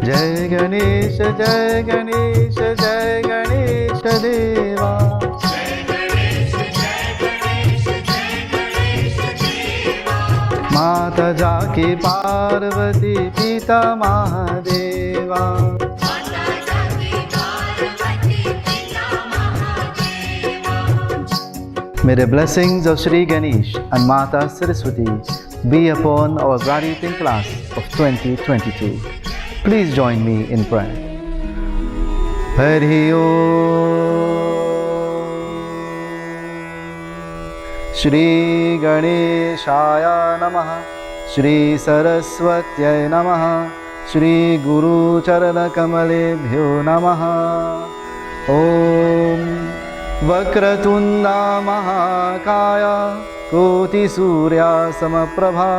जय गणेश जय गणेश देवा। माता जाकी पार्वती पिता Mahadeva. May the blessings of Shri Ganesh and Mata Saraswati be upon our graduating class of 2022. Please join me in prayer. Hari Om. Shri Ganeshaya Namaha, Shri Saraswatyai Namaha, Shri Guru Charana Kamalebhyo Namaha. Om Vakratunda Mahakaya Koti Surya Samaprabha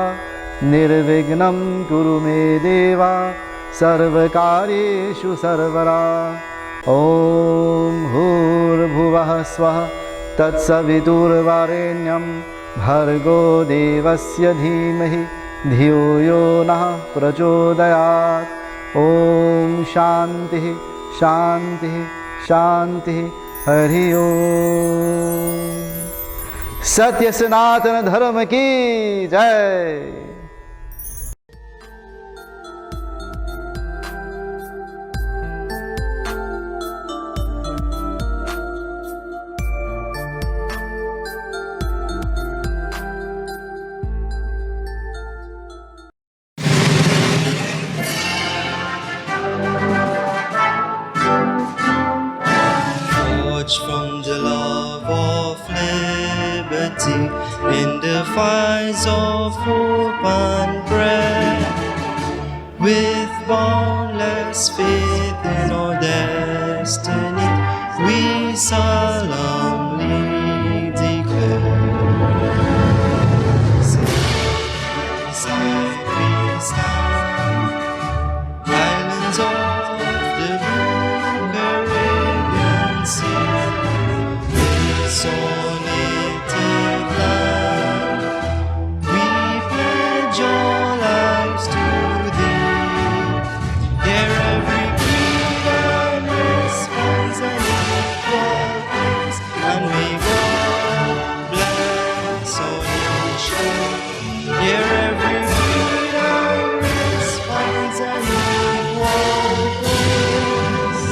Nirvignam Kuru Me Deva Sarvakareshu Sarvara. Om Bhur Bhuvah Swaha Tatsaviturvarenyam Bhargo Devasya Dhimahi Dhiyo Yo Nah Prachodayat. Om Shanti Shanti Shanti. Hari Om. Satya Sanatana Dharma Ki Jai. From the love of liberty in the fires of hope and prayer, with boundless faith in our destiny, we solemnly declare. Side we stand, islands of the blue Caribbean Sea. So native land, we pledge our lives to thee. Here every creed and race finds an equal place, and may God bless our nation. Here every creed and race finds an equal place,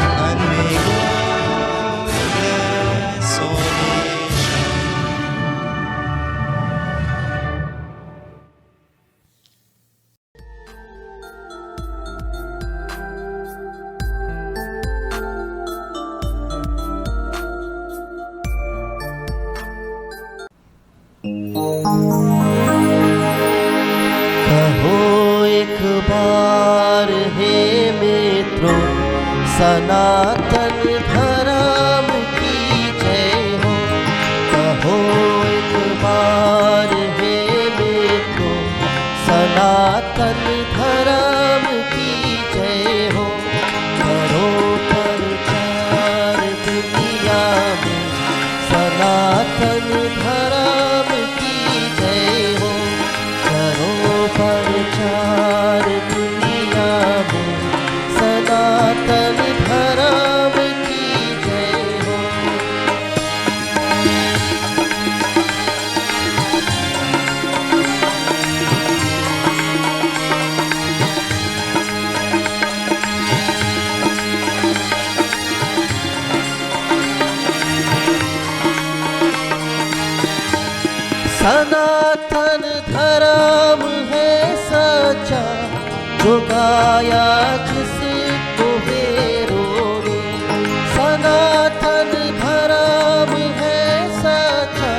and may God बार हे मित्रों, सनातन धर्म की जय हो। कहो एक बार हे मित्रों, सनातन धर्म की जय हो। करो प्रचार दुनिया में, सनातन धर्म की जय हो। करो प्रचार दुनिया में, सनातन धर्म की जय हो। सनातन धर्म है सच्चा, जो गाया जिसको वेरों ने। सनातन धर्म है सच्चा,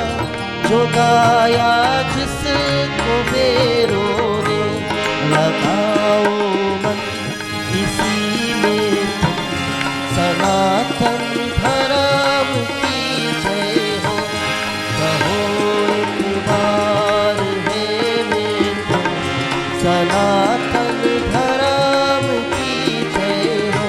जो गाया जिसको वेरों ने। लगाओ मन इसी में तुम, सनातन धर्म की जय हो। कहो एक बार हे मित्रों, सनातन धर्म की जय हो।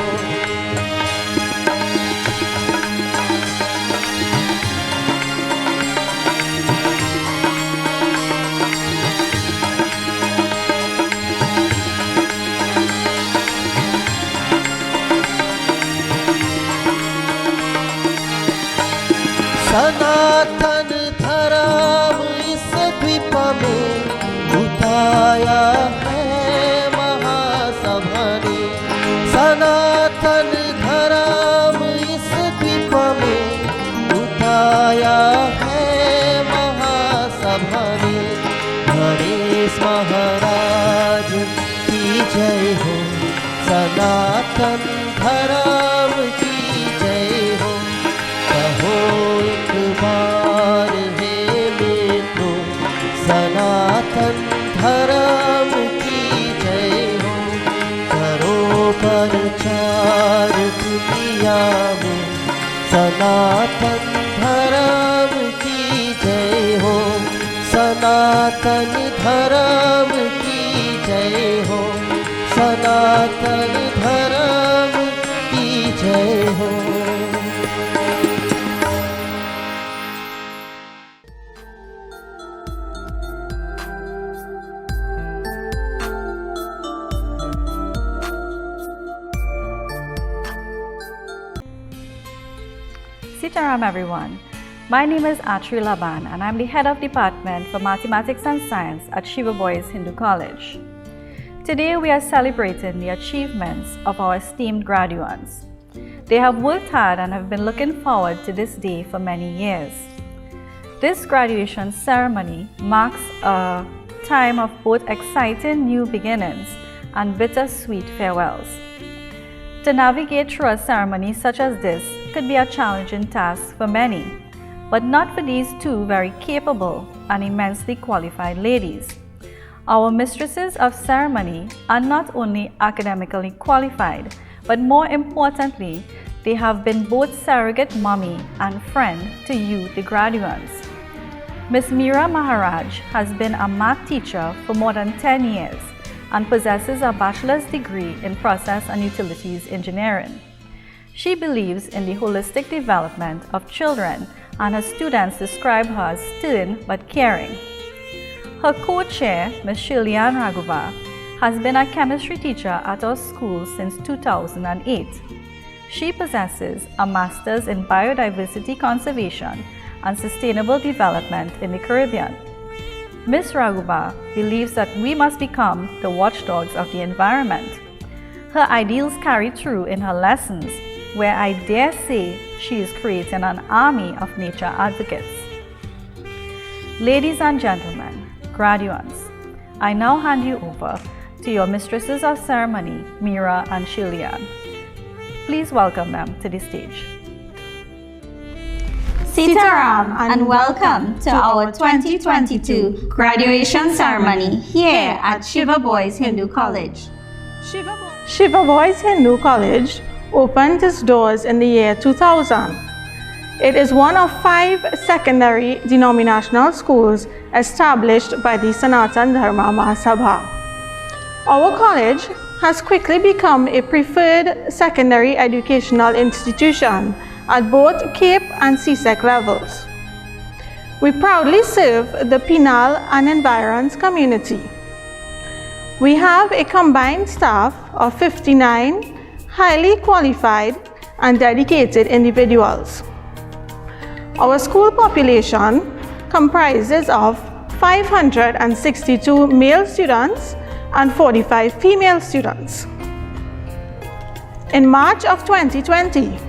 उठाया है महासभा ने, सनातन धर्म इस द्वीप में उठाया है महासभा ने। गणेश महाराज की जय हो, सनातन धर्म की जय हो। कहो एक बार हे मित्रों, सनातन धर्म की जय हो। करो प्रचार दुनिया में, सनातन धर्म की जय हो। सनातन धर्म की जय हो, सनातन धर्म की जय हो। Sitaram everyone. My name is Atri Laban and I'm the head of department for mathematics and science at Shiva Boys Hindu College. Today we are celebrating the achievements of our esteemed graduates. They have worked hard and have been looking forward to this day for many years. This graduation ceremony marks a time of both exciting new beginnings and bittersweet farewells. To navigate through a ceremony such as this could be a challenging task for many, but not for these two very capable and immensely qualified ladies. Our mistresses of ceremony are not only academically qualified, but more importantly, they have been both surrogate mommy and friend to you, the graduates. Ms. Meera Maharaj has been a math teacher for more than 10 years and possesses a bachelor's degree in process and utilities engineering. She believes in the holistic development of children, and her students describe her as stern but caring. Her co-chair, Ms. Shilian Raghuva, has been a chemistry teacher at our school since 2008. She possesses a master's in biodiversity conservation and sustainable development in the Caribbean. Ms. Raghuva believes that we must become the watchdogs of the environment. Her ideals carry through in her lessons, where I dare say she is creating an army of nature advocates. Ladies and gentlemen, graduates, I now hand you over to your mistresses of ceremony, Meera and Shilian. Please welcome them to the stage. Sitaram and welcome to our 2022 graduation ceremony here at Shiva Boys Hindu College. Shiva Boys Hindu College opened its doors in the year 2000. It is one of 5 secondary denominational schools established by the Sanatan Dharma Mahasabha. Our college has quickly become a preferred secondary educational institution at both Cape and CSEC levels. We proudly serve the Penal and Environs community. We have a combined staff of 59 highly qualified and dedicated individuals. Our school population comprises of 562 male students and 45 female students. In March of 2020,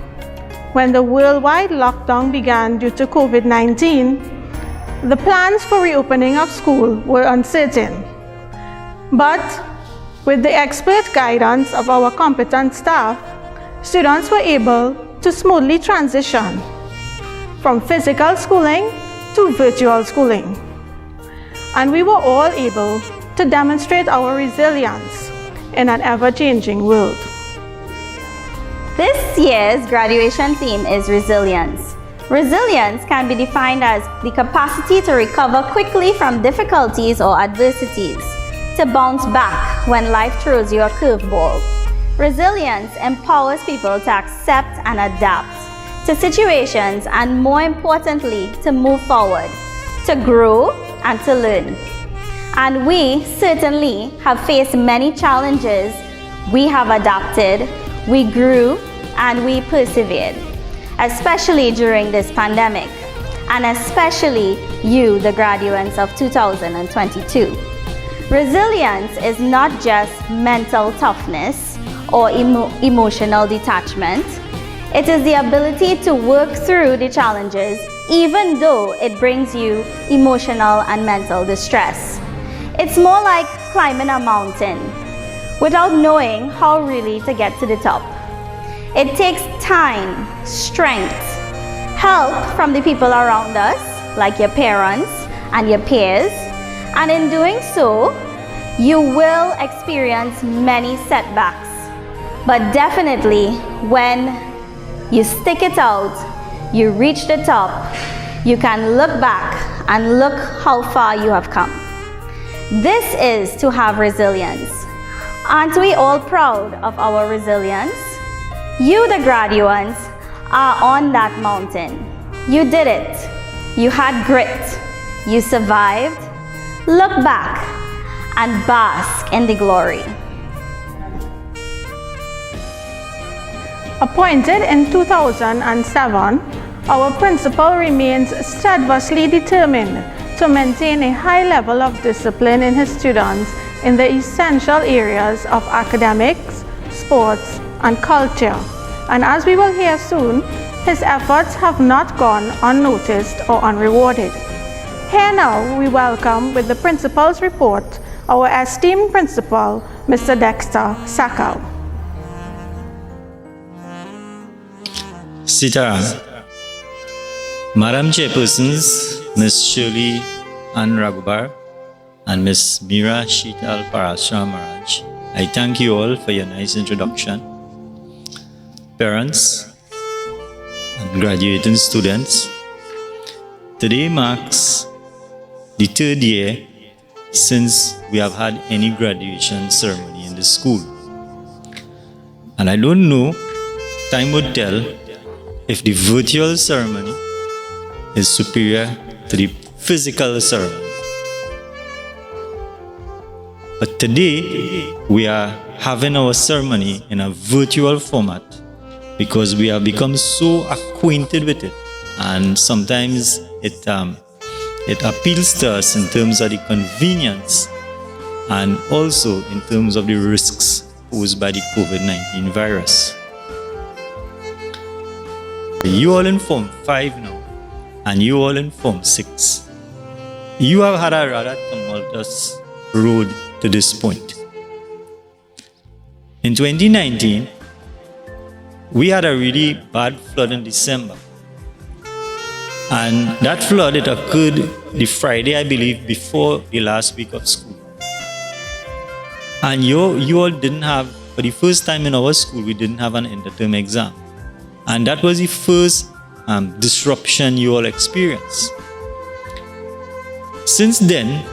when the worldwide lockdown began due to COVID-19, the plans for reopening of school were uncertain. But with the expert guidance of our competent staff, students were able to smoothly transition from physical schooling to virtual schooling. And we were all able to demonstrate our resilience in an ever-changing world. This year's graduation theme is resilience. Resilience can be defined as the capacity to recover quickly from difficulties or adversities, to bounce back when life throws you a curveball. Resilience empowers people to accept and adapt to situations and, more importantly, to move forward, to grow and to learn. And we certainly have faced many challenges. We have adapted, we grew, and we persevered, especially during this pandemic, and especially you, the graduates of 2022. Resilience is not just mental toughness or emotional detachment. It is the ability to work through the challenges even though it brings you emotional and mental distress. It's more like climbing a mountain without knowing how really to get to the top. It takes time, strength, help from the people around us, like your parents and your peers, and in doing so, you will experience many setbacks. But definitely, when you stick it out, you reach the top, you can look back and look how far you have come. This is to have resilience. Aren't we all proud of our resilience? You, the graduates, are on that mountain. You did it. You had grit. You survived. Look back and bask in the glory. Appointed in 2007, our principal remains steadfastly determined to maintain a high level of discipline in his students in the essential areas of academics, sports, and culture. And as we will hear soon, his efforts have not gone unnoticed or unrewarded. Here now we welcome with the principal's report our esteemed principal, Mr. Dexter Sakal. Sitaram. Madam Chairpersons, Ms. Shirley Ann Raghubar and Ms. Meera Sheetal Parashram Maharaj, I thank you all for your nice introduction. Parents and graduating students, today marks the third year since we have had any graduation ceremony in the school. And I don't know, time would tell if the virtual ceremony is superior to the physical ceremony. But today, we are having our ceremony in a virtual format because we have become so acquainted with it. And sometimes it appeals to us in terms of the convenience and also in terms of the risks posed by the COVID-19 virus. You all in Form 5 now, and you all in Form 6. You have had a rather tumultuous road to this point. In 2019, we had a really bad flood in December. And that flood, it occurred the Friday, I believe, before the last week of school. And you all didn't have, for the first time in our school, we didn't have an interterm exam. And that was the first disruption you all experienced. Since then,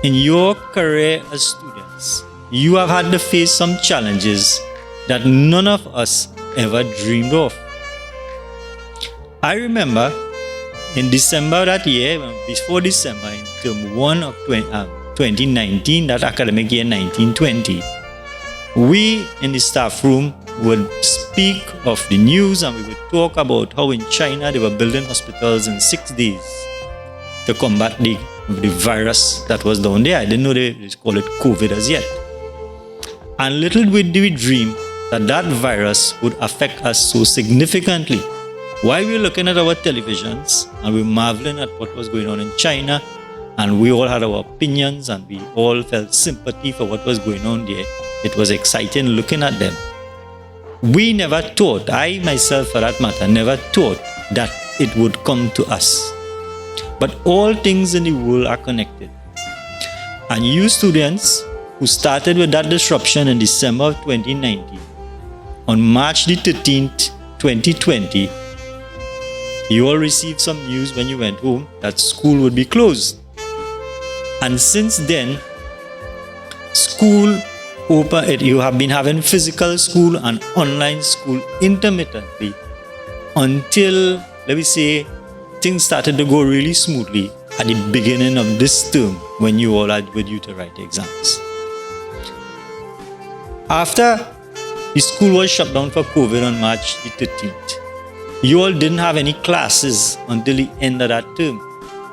in your career as students, you have had to face some challenges that none of us ever dreamed of. I remember in December that year, before December, in term 1 of 2019, that academic year 1920, we in the staff room would speak of the news and we would talk about how in China they were building hospitals in 6 days to combat the virus that was down there. I didn't know they call it COVID as yet. And little did we dream that that virus would affect us so significantly. While we were looking at our televisions and we were marveling at what was going on in China, and we all had our opinions and we all felt sympathy for what was going on there, it was exciting looking at them. We never thought, I myself for that matter, never thought that it would come to us. But all things in the world are connected. And you students who started with that disruption in December of 2019, on March the 13th, 2020, you all received some news when you went home that school would be closed. And since then, school open, you have been having physical school and online school intermittently until, let me say, things started to go really smoothly at the beginning of this term when you all had with you to write exams. After the school was shut down for COVID on March the 13th, you all didn't have any classes until the end of that term.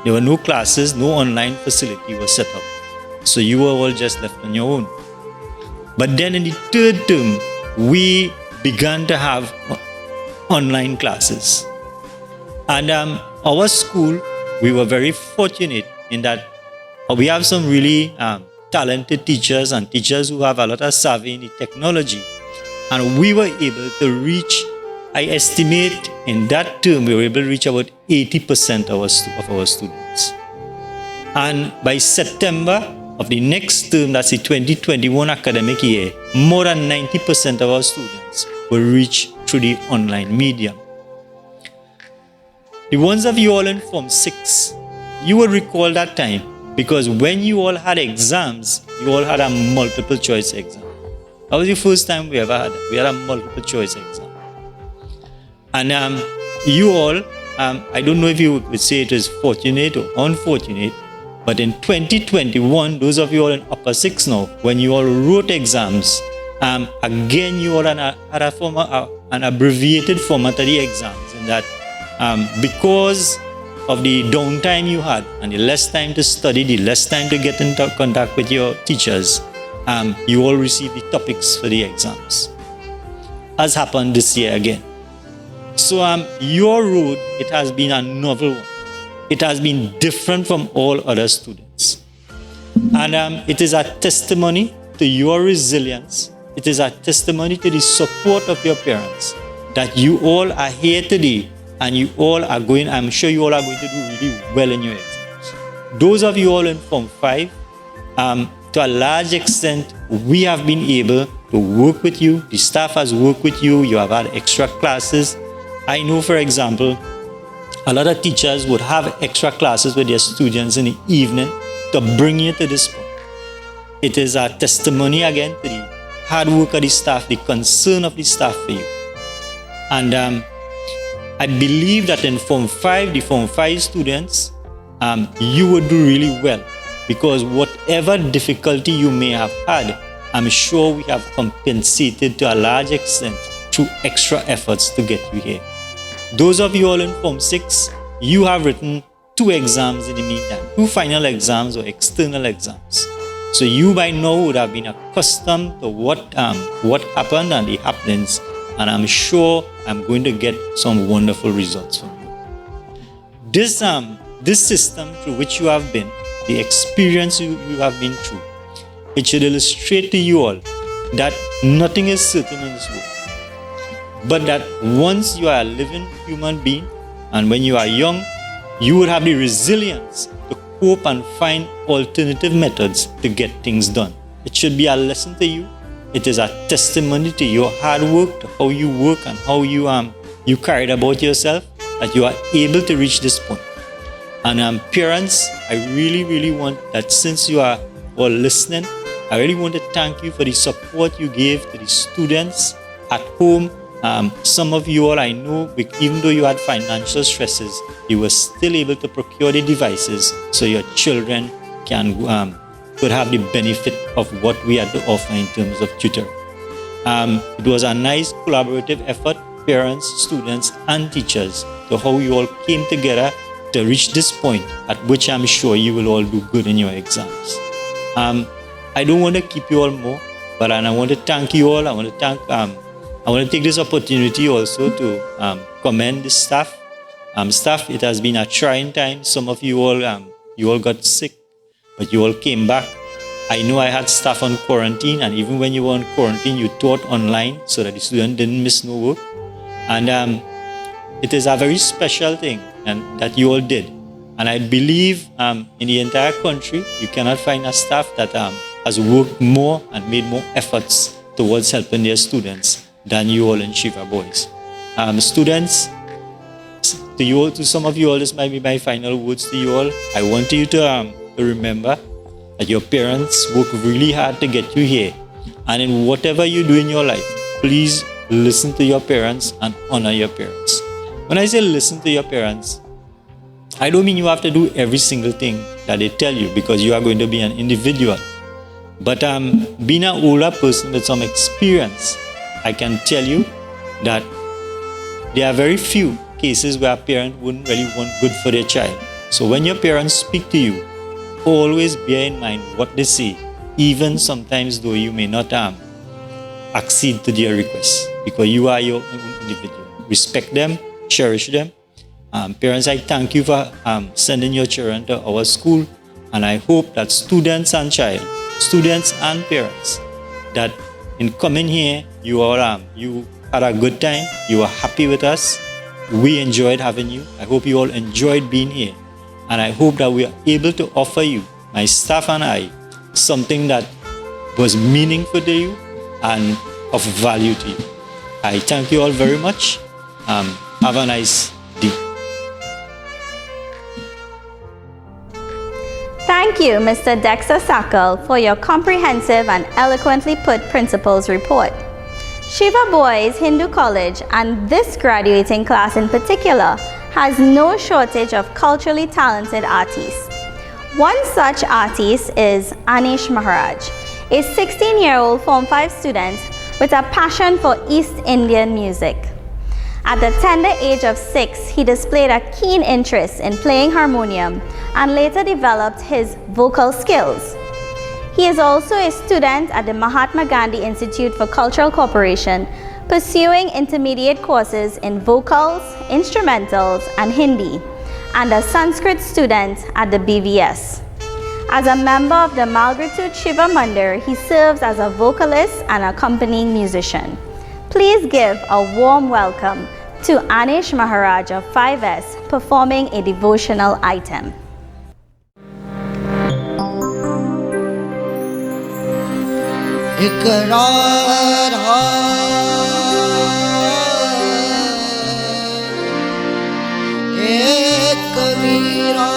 There were no classes, no online facility was set up. So you were all just left on your own. But then in the third term, we began to have online classes. And our school, we were very fortunate in that we have some really talented teachers and teachers who have a lot of savvy in the technology. And we were able to reach, I estimate in that term, we were able to reach about 80% of our students. And by September of the next term, that's the 2021 academic year, more than 90% of our students were reached through the online medium. The ones of you all in Form 6, you will recall that time because when you all had exams, you all had a multiple choice exam. That was the first time we ever had it. We had a multiple choice exam. And you all, I don't know if you would say it is fortunate or unfortunate, but in 2021, those of you all in Upper 6 now, when you all wrote exams, again you all had an abbreviated format of the exams in that because of the downtime you had and the less time to study, the less time to get into contact with your teachers, you all received the topics for the exams. As happened this year again. So your road, it has been a novel one. It has been different from all other students. And it is a testimony to your resilience. It is a testimony to the support of your parents that you all are here today and you all are going, I'm sure you all are going to do really well in your exams. Those of you all in Form 5, to a large extent, we have been able to work with you. The staff has worked with you. You have had extra classes. I know, for example, a lot of teachers would have extra classes with their students in the evening to bring you to this point. It is a testimony again to the hard work of the staff, the concern of the staff for you. And I believe that in Form 5, the Form 5 students, you would do really well because whatever difficulty you may have had, I'm sure we have compensated to a large extent through extra efforts to get you here. Those of you all in Form 6, you have written 2 exams in the meantime, 2 final exams or external exams. So you by now would have been accustomed to what happened and the happenings, and I'm sure I'm going to get some wonderful results from you. This system through which you have been, the experience you have been through, it should illustrate to you all that nothing is certain in this world. But that once you are a living human being, and when you are young, you would have the resilience to cope and find alternative methods to get things done. It should be a lesson to you. It is a testimony to your hard work, to how you work and how you carried about yourself, that you are able to reach this point. And parents, I really, really want that since you are all listening, I really want to thank you for the support you gave to the students at home. Some of you all I know, even though you had financial stresses, you were still able to procure the devices so your children could have the benefit of what we had to offer in terms of tutoring. It was a nice collaborative effort, parents, students, and teachers, to how you all came together to reach this point at which I'm sure you will all do good in your exams. I don't want to keep you all more, but I want to thank you all. I want to take this opportunity also to commend the staff. Staff, it has been a trying time. Some of you all got sick, but you all came back. I know I had staff on quarantine, and even when you were on quarantine, you taught online so that the student didn't miss no work. And it is a very special thing that you all did. And I believe in the entire country, you cannot find a staff that has worked more and made more efforts towards helping their students than you all in Shiva Boys. Students, to some of you all, this might be my final words to you all. I want you to remember that your parents work really hard to get you here. And in whatever you do in your life, please listen to your parents and honor your parents. When I say listen to your parents, I don't mean you have to do every single thing that they tell you because you are going to be an individual. But being an older person with some experience, I can tell you that there are very few cases where a parent wouldn't really want good for their child. So when your parents speak to you, always bear in mind what they say, even sometimes though you may not accede to their requests, because you are your own individual. Respect them, cherish them. Parents, I thank you for sending your children to our school, and I hope that students and parents, that in coming here, you had a good time, you were happy with us, we enjoyed having you. I hope you all enjoyed being here, and I hope that we are able to offer you, my staff and I, something that was meaningful to you and of value to you. I thank you all very much. Have a nice day. Thank you, Mr. Dexter Sackle, for your comprehensive and eloquently put principal's report. Shiva Boys Hindu College, and this graduating class in particular, has no shortage of culturally talented artists. One such artist is Anish Maharaj, a 16-year-old Form 5 student with a passion for East Indian music. At the tender age of 6, he displayed a keen interest in playing harmonium and later developed his vocal skills. He is also a student at the Mahatma Gandhi Institute for Cultural Cooperation, pursuing intermediate courses in vocals, instrumentals, and Hindi, and a Sanskrit student at the BVS. As a member of the Malgritude Shiva Mandir, he serves as a vocalist and accompanying musician. Please give a warm welcome to Anish Maharaj of 5S performing a devotional item. इकरार एक कबीरा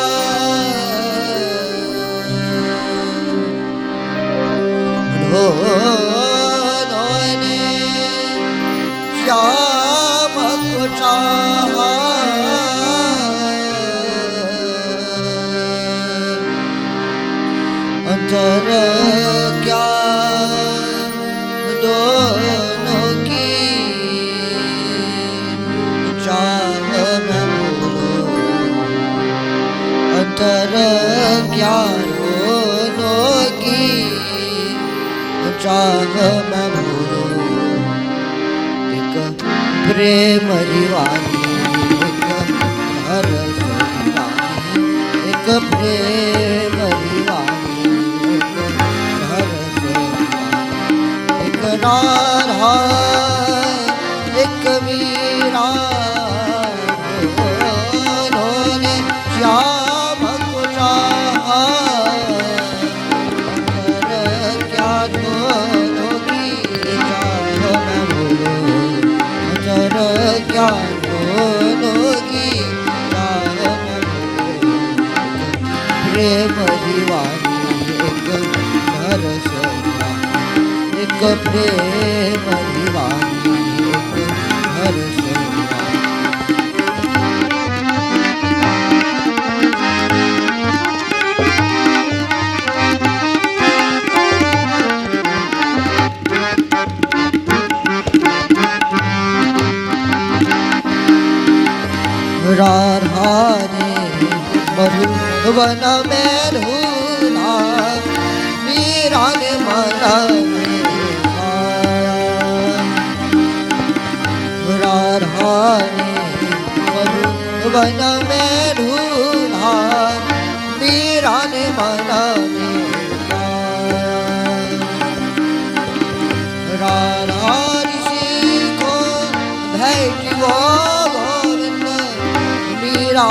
ढोलों ने श्याम को चाहा अंतर क्या दोनों की चाह में बोलो अंतर क्या दोनों की चाह में बोलो एक प्रेम दीवानी एक हरस दीवानी एक प्रेम दीवानी एक हरस दीवानी एक राधा एक मीरा उन्होंने श्याम को चाहा क्या दोनों की चाह में बोलो क्या दोनों की चाह में बोलो प्रेम दीवानी एक हरस दीवानी एक प्रेम दीवानी एक हरस दीवानी राधा ने मधुवन में ढूंढा मीरा ने मन में आया राधा ने मधुवन में ढूंढा मीरा ने मन में आया राधा ऋषि को भेंटी वो मेरा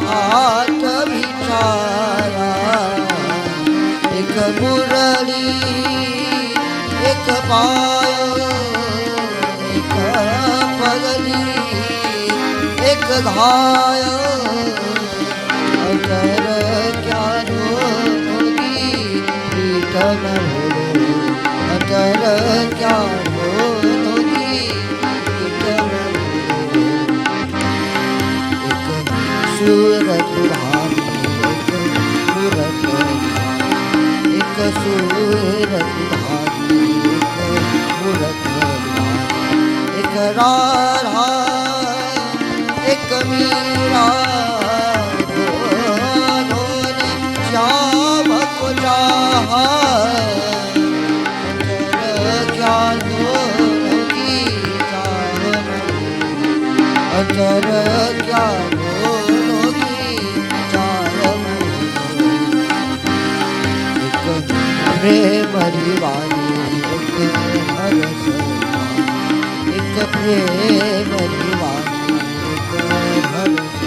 हाथ बिछाया एक मुरली एक पायल एक पगली एक घायल अगर क्या होगी पीठ में बोलो अगर क्या होगी पीठ में सूरत भानी एक सूरत भानी एक मूरत भानी एक राधा एक मीरा दोनों ने श्याम प्रेम दीवानी एक हरस एक प्रेम दीवानी एक हरस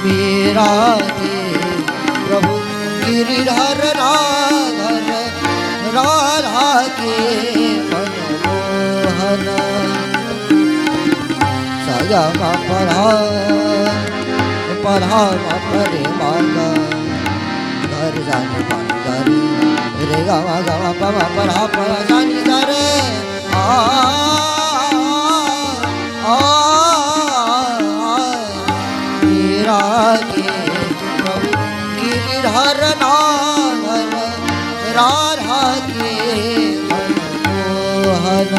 मेरा प्रभु गिरिधर राधर राधा के मनमोहन सजा मा पढ़ा पढ़ा मा परे मागा घर जाने पानी गारी रे गा पा पढ़ा पढ़ा जानी गारे मेरा के प्रभु गिरिधर नागर राधा के मनमोहन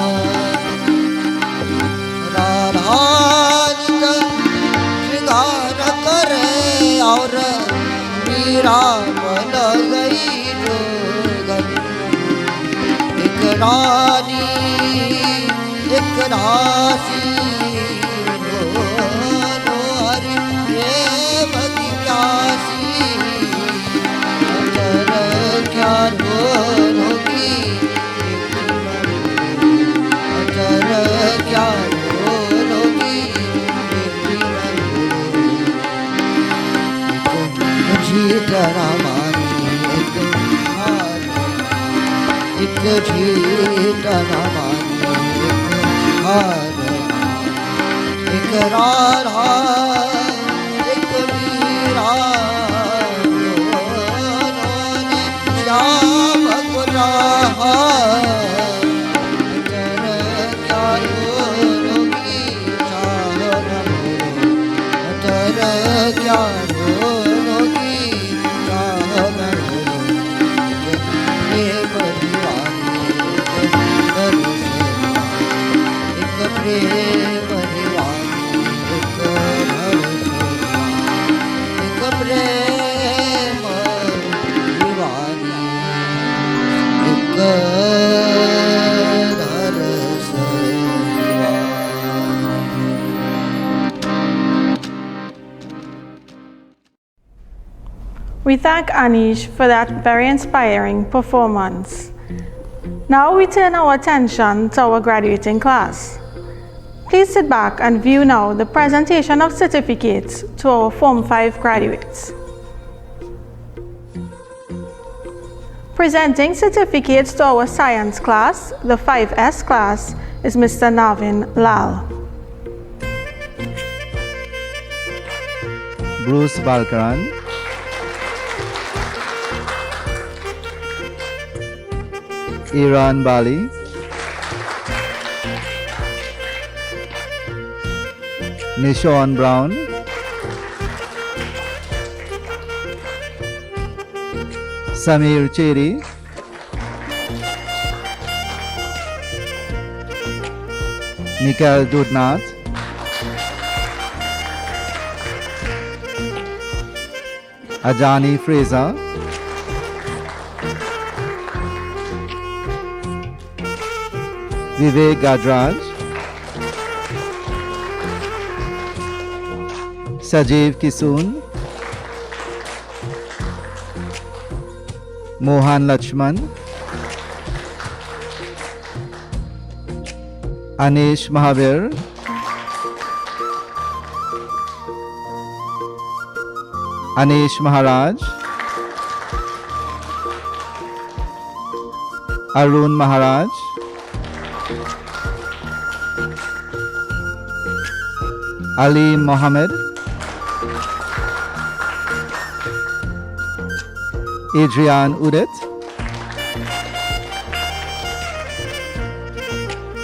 राधा श्रृंगार करे और मीरा बन गई जोगनी एक रानी एक राशि एक झीटा मानी एक हार एक राधा एक मीरा श्याम गुराहा क्या We thank Anish for that very inspiring performance. Now we turn our attention to our graduating class. Please sit back and view now the presentation of certificates to our Form 5 graduates. Presenting certificates to our science class, the 5S class, is Mr. Navin Lal. Bruce Balkaran, Iran Bali, Nishon Brown, Samir Cheri, Mikael Dudnath, Ajani Fraser, Vivek Gadraj, Sajeev Kisun, Mohan Lachman, Anish Mahavir, Anish Maharaj, Arun Maharaj, Ali Mohammed, Adrian Udet,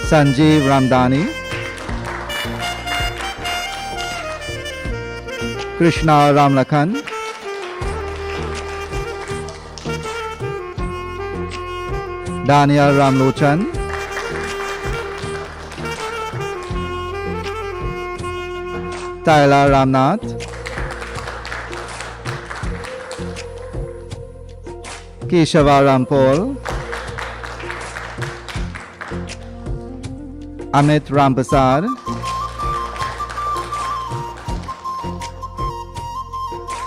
Sanjeev Ramdani, Krishna Ramlakhan, Daniel Ramlochan, Tyler Ramnath, Keshava Rampal, Amit Rampasad,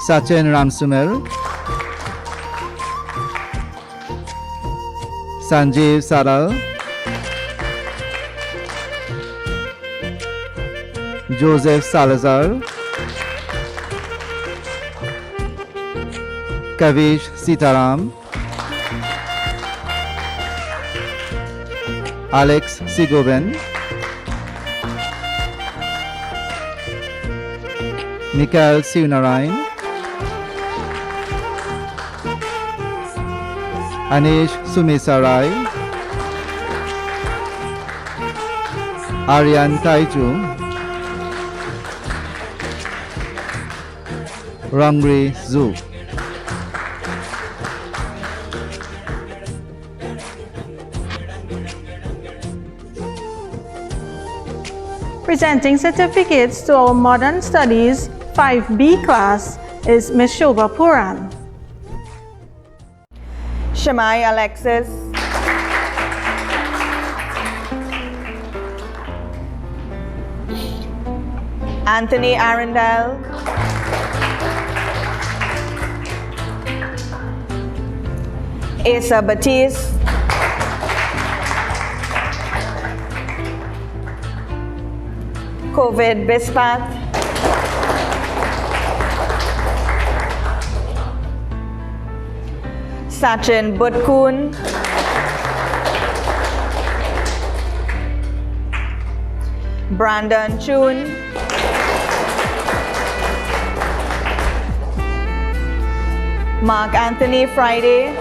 Sachin Ramsumel, Sanjeev Saral, Joseph Salazar, Kavish Sitaram, Alex Sigoben, Mikael Sivnarain, Anish Sumisarai, Aryan Taiju, Ramri Zhu. Presenting certificates to our Modern Studies 5B class is Ms. Shobha Puran. Shamai Alexis, Anthony Arundel, Asa Batiste, Covid Bispat, Sachin Butkun, Brandon Chun, Mark Anthony Friday,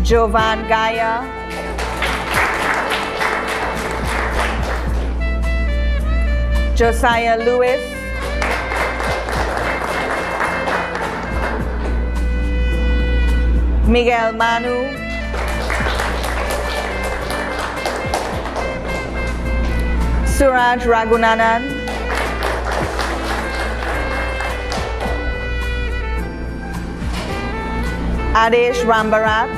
Jovan Gaya, Josiah Lewis, Miguel Manu, Suraj Ragunanan, Adesh Rambarat,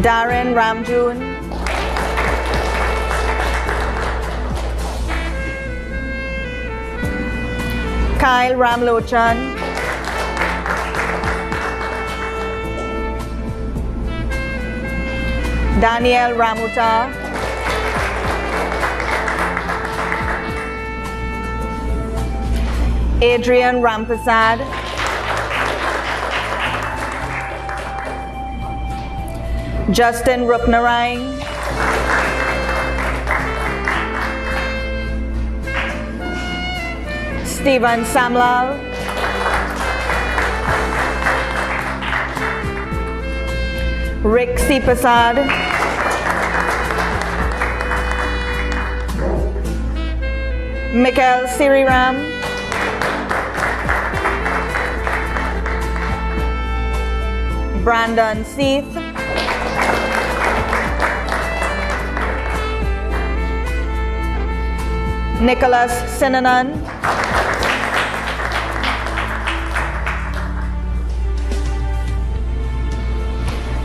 Darren Ramjun, Kyle Ramlochan, Daniel Ramuta, Adrian Rampasad, Justin Rupnarine, Stephen Samlal, Rick Sipasad, Mikhail Siriram, Brandon Seith, Nicholas Sinanan,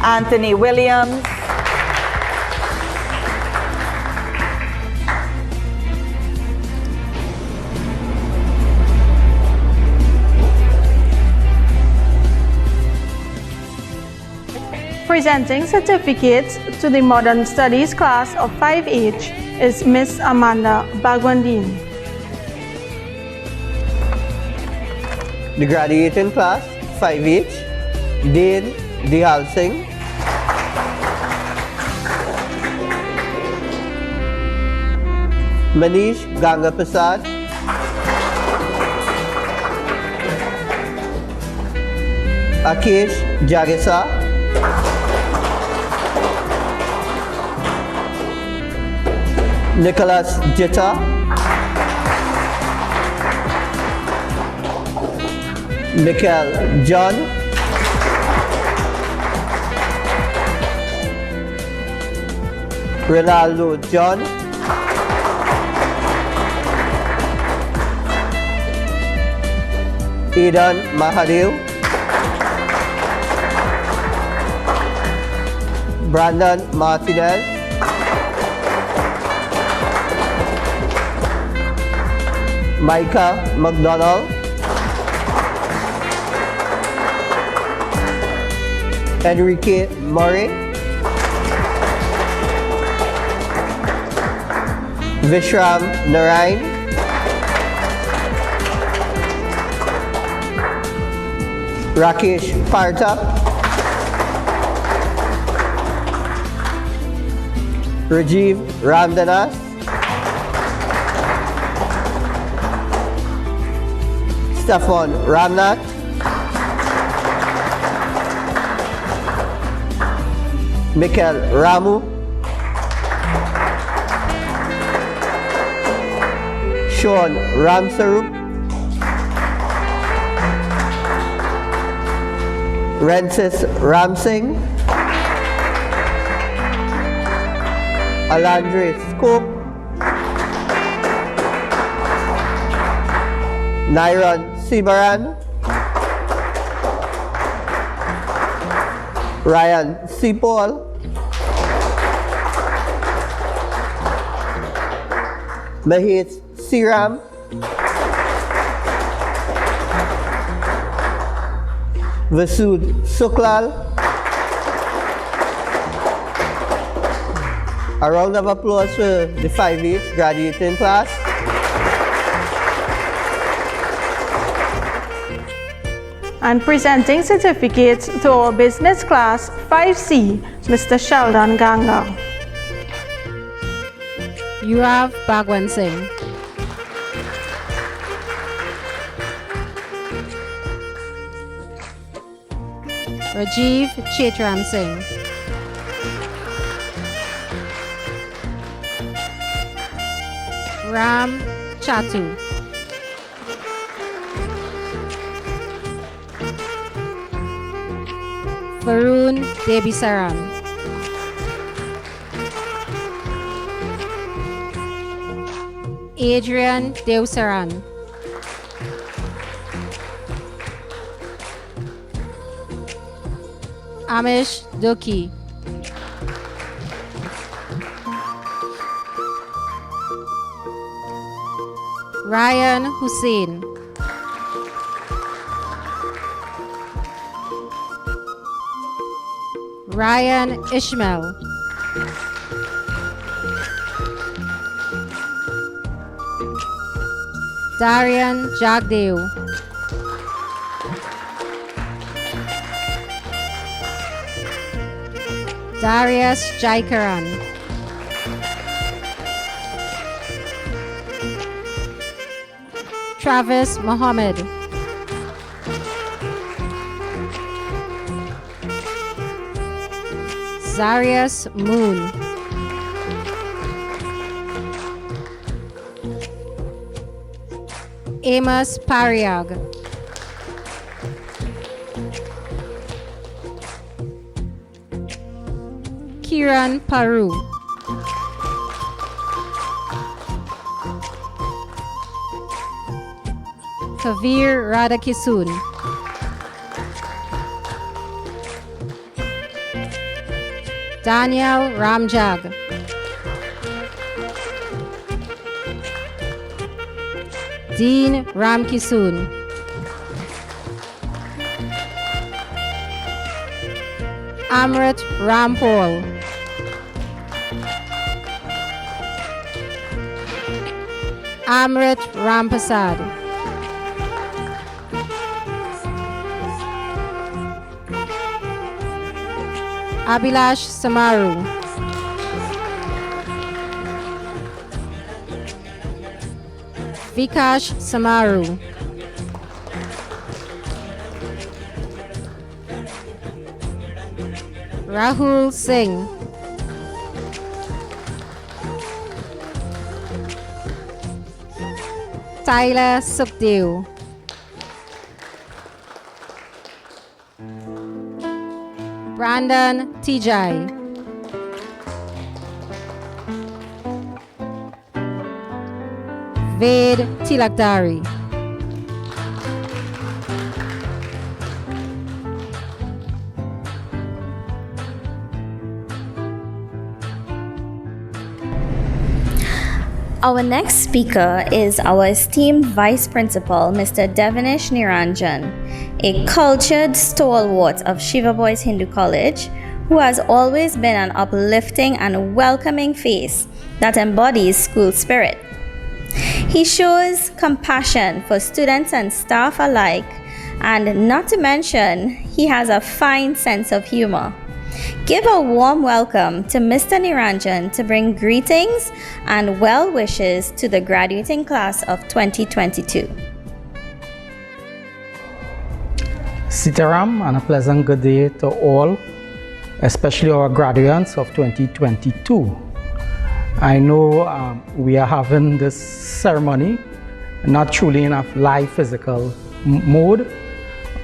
Anthony Williams, Presenting certificates to the Modern Studies class of 5H is Miss Amanda Bagwandin. The graduating class 5H, Dane Dihal Singh, Manish Ganga Prasad, Akesh Jagesa, Nicholas Jitta, Mikhail John, Ronaldo John, Eden Mahadev, Brandon Martinez, Micah McDonald, Enrique Murray, Vishram Narain, Rakesh Partha, Rajiv Ramdanas, Stefan Ramnath, Mikhail Ramu, Sean Ramsarup, Rensis Ramsingh, Alandre Scope, Nairon Sibaran, Ryan Sipol, Mahit Siram, Vasud Suklal. A round of applause for the 5-8 graduating class. And presenting certificates to our business class 5C, Mr. Sheldon Ganga. You have Bhagwan Singh. Rajiv Chetram Singh. Ram Chatu. Varun Debisaran. Adrian Deusaran. Amish Doki. Ryan Hussein. Ryan Ishmael. Darian Jagdeo. Darius Jaikaran. Travis Mohammed. Zarius Moon. Amos Pariag. Kiran Paru. Kavir Radhakisun. Daniel Ramjag. Dean Ramkisun. Amrit Rampol. Amrit Rampasad. Abhilash Samaru. Vikash Samaru. Rahul Singh. Tyler Sukhdev. Brandon Tijai. Ved Tilakdari. Our next speaker is our esteemed Vice Principal, Mr. Devinish Niranjan, a cultured stalwart of Shiva Boys Hindu College, who has always been an uplifting and welcoming face that embodies school spirit. He shows compassion for students and staff alike, and not to mention, he has a fine sense of humor. Give a warm welcome to Mr. Niranjan to bring greetings and well wishes to the graduating class of 2022. Sitaram, and a pleasant good day to all, especially our graduates of 2022. I know we are having this ceremony not truly in a live physical mode,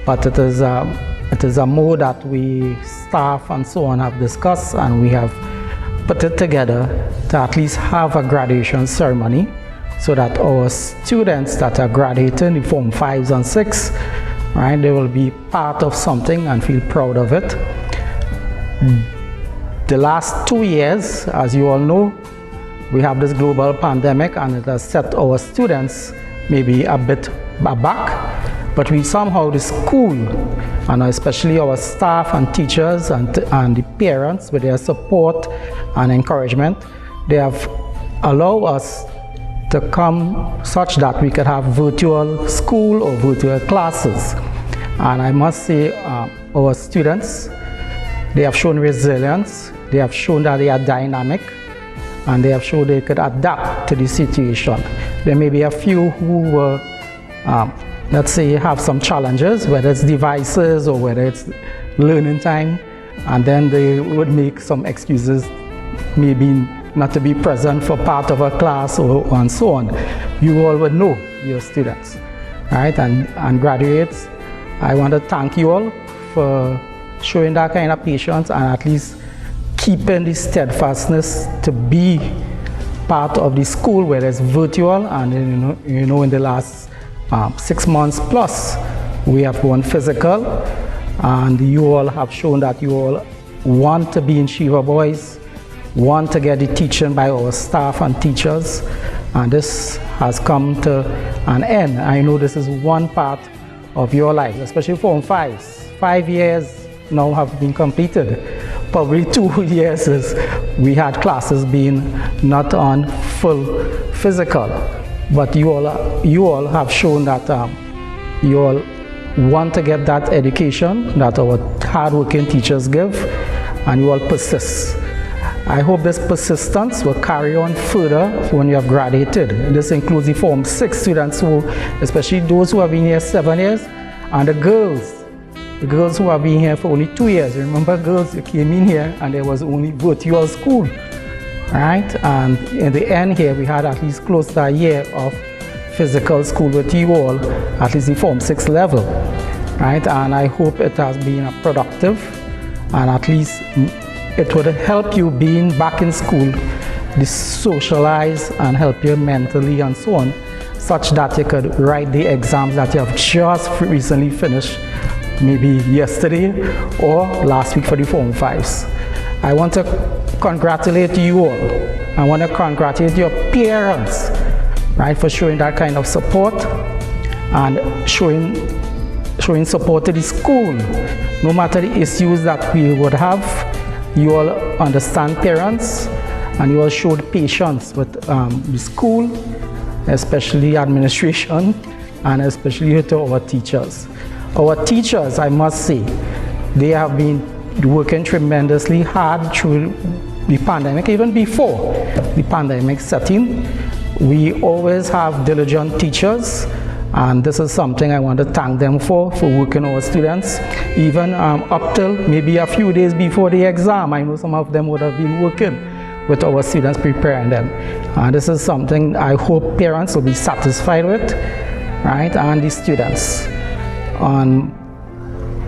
but it is a mode that we staff and so on have discussed, and we have put it together to at least have a graduation ceremony so that our students that are graduating in Form 5s and 6, right, they will be part of something and feel proud of it. The last 2 years, as you all know, we have this global pandemic, and it has set our students maybe a bit back. But we somehow, the school, and especially our staff and teachers and the parents, with their support and encouragement, they have allowed us to come such that we could have virtual school or virtual classes. And I must say, our students, they have shown resilience, they have shown that they are dynamic, and they have shown they could adapt to the situation. There may be a few who were let's say have some challenges, whether it's devices or whether it's learning time, and then they would make some excuses, maybe not to be present for part of a class and so on. You all would know your students, right? And graduates, I want to thank you all for showing that kind of patience and at least keeping the steadfastness to be part of the school, whether it's virtual, and you know in the last 6 months plus, we have gone physical, and you all have shown that you all want to be in Shiva Boys, want to get the teaching by our staff and teachers, and this has come to an end. I know this is one part of your life, especially Form 5s. 5 years now have been completed. Probably 2 years is we had classes being not on full physical. But you all have shown that you all want to get that education that our hard-working teachers give, and you all persist. I hope this persistence will carry on further when you have graduated. This includes the Form 6 students, who, especially those who have been here 7 years, and the girls who have been here for only 2 years. Remember, girls, you came in here and there was only virtual school. Right, and in the end here we had at least close to a year of physical school with you all, at least the Form 6 level, right? And I hope it has been productive, and at least it would help you being back in school, socialize and help you mentally and so on, such that you could write the exams that you have just recently finished, maybe yesterday or last week for the Form 5s. I want to congratulate you all. I want to congratulate your parents, right, for showing that kind of support and showing support to the school. No matter the issues that we would have, you all understand parents, and you all showed patience with the school, especially administration, and especially to our teachers. Our teachers, I must say, they have been working tremendously hard through the pandemic. Even before the pandemic set in, we always have diligent teachers, and this is something I want to thank them for working our students, even up till maybe a few days before the exam. I know some of them would have been working with our students, preparing them. And this is something I hope parents will be satisfied with, right, and the students.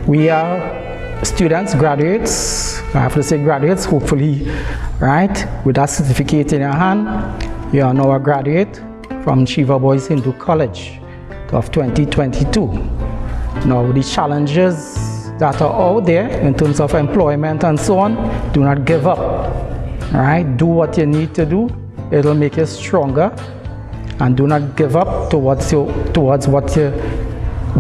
We are students, graduates, I have to say graduates, hopefully, right, with that certificate in your hand, you are now a graduate from Shiva Boys Hindu College of 2022. Now, the challenges that are out there in terms of employment and so on, do not give up, right? Do what you need to do. It'll make you stronger. And do not give up towards what your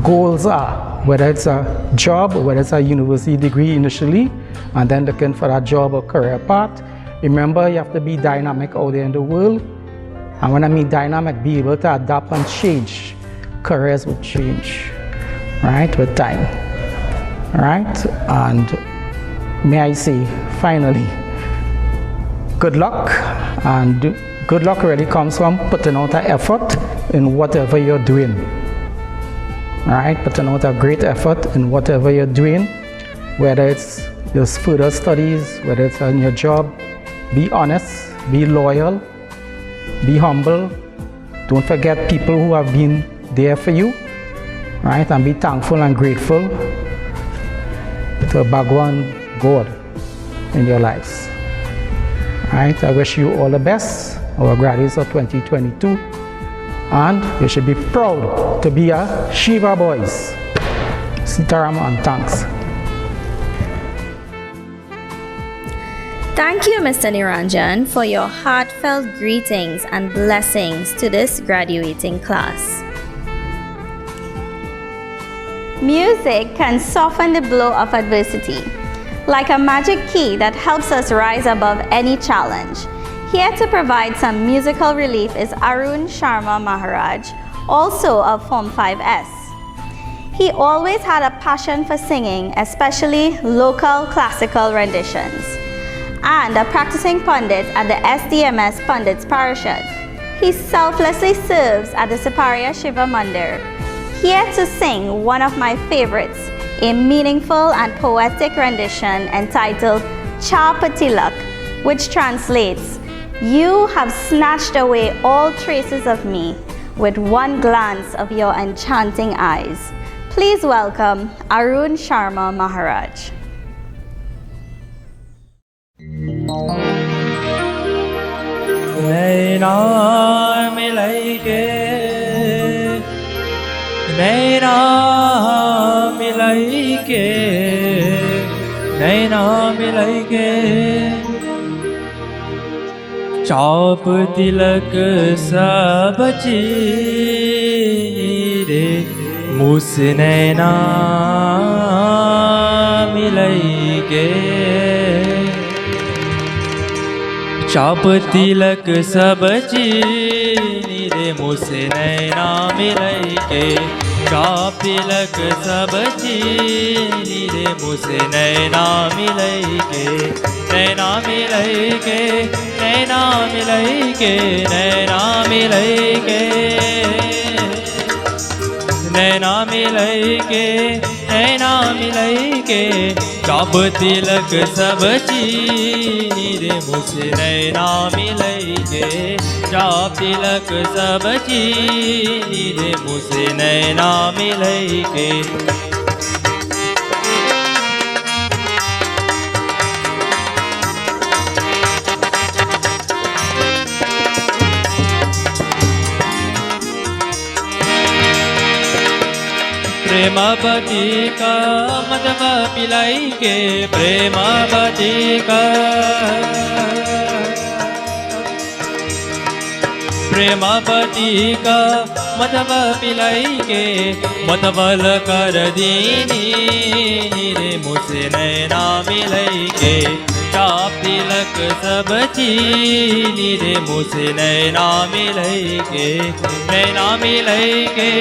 goals are, whether it's a job, whether it's a university degree initially, and then looking for that job or career path. Remember, you have to be dynamic out there in the world. And when I mean dynamic, be able to adapt and change. Careers will change, right, with time, right? And may I say, finally, good luck. And good luck really comes from putting out an effort in whatever you're doing. All right, putting out a great effort in whatever you're doing, whether it's your further studies, whether it's in your job. Be honest, be loyal, be humble. Don't forget people who have been there for you, right? And be thankful and grateful to Bhagwan God in your lives. Right? I wish you all the best, our graduates of 2022, and you should be proud to be a Shiva boys. Sitaram and thanks. Thank you, Mr. Niranjan, for your heartfelt greetings and blessings to this graduating class. Music can soften the blow of adversity, like a magic key that helps us rise above any challenge. Here to provide some musical relief is Arun Sharma Maharaj, also of Form 5S. He always had a passion for singing, especially local classical renditions, and a practicing pundit at the SDMS Pundits Parishad. He selflessly serves at the Saparia Shiva Mandir, here to sing one of my favorites, a meaningful and poetic rendition entitled Cha Patilak, which translates, "You have snatched away all traces of me with one glance of your enchanting eyes." Please welcome Arun Sharma Maharaj. नैना मिलाइके नैना मिलाइके नैना मिलाइके चाप तिलक सब चीरे मुस नैना मिलाइके चाप तिलक सब चीनी रे मुझसे नैना मिलाइके चाप तिलक सब चीनी रे मुझसे नैना मिलाइके नैना मिलाइके नैना मिलाइके नैना मिलाइके नैना मिलाइके नैना मिलाइके चाप तिलक सब चीनी रे मुझसे नैना मिलाइके चाप तिलक सब चीनी रे मुझसे नैना मिलाइके प्रेम बटिका मदव पिलाइके प्रेम बटिका प्रेम बटिका मदव पिलाइके मतबल कर दीनी रे मुझसे नैना मिलाइके चाप तिलक सब चीनी रे मुझसे नैना मिलाइके नैना मिलाइके